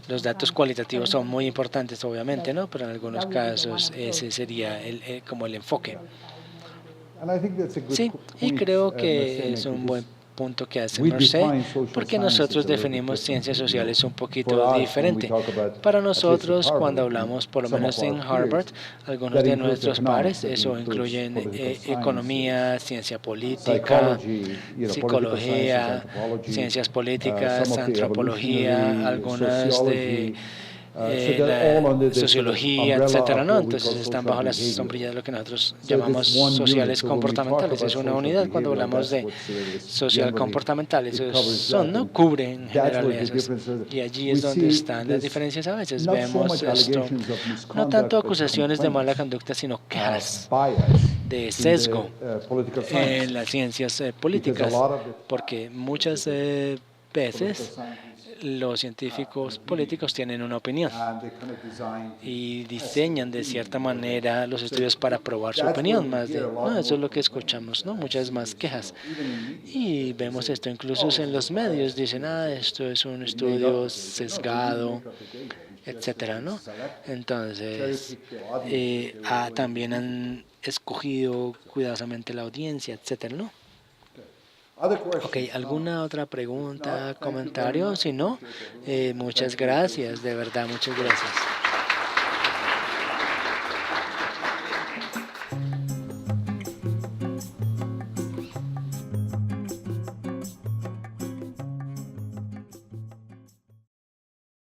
Los datos cualitativos son muy importantes, obviamente, ¿no? Pero en algunos casos ese sería como el enfoque. Sí, y creo que es un buen punto que hace Merced, porque nosotros definimos ciencias sociales un poquito diferente. Para nosotros, cuando hablamos, por lo menos en Harvard, algunos de nuestros pares, eso incluyen economía, ciencia política, psicología, ciencias políticas, antropología, algunas de la sociología, etcétera, ¿no? Entonces están bajo la sombrilla de lo que nosotros llamamos sociales comportamentales. Es una unidad cuando hablamos de social comportamental. Esos son, ¿no? Cubren en general esos. Y allí es donde están las diferencias a veces. Vemos esto, no tanto acusaciones de mala conducta, sino quejas de sesgo en las ciencias políticas, porque muchas veces los científicos políticos tienen una opinión y diseñan de cierta manera los estudios para probar su opinión, más de, no, eso es lo que escuchamos, ¿no? Muchas más quejas. Y vemos esto incluso en los medios, dicen, esto es un estudio sesgado, etcétera, ¿no? Entonces, también han escogido cuidadosamente la audiencia, etcétera, ¿no? Ok, ¿alguna otra pregunta, comentario? Si no, muchas gracias, de verdad, muchas gracias.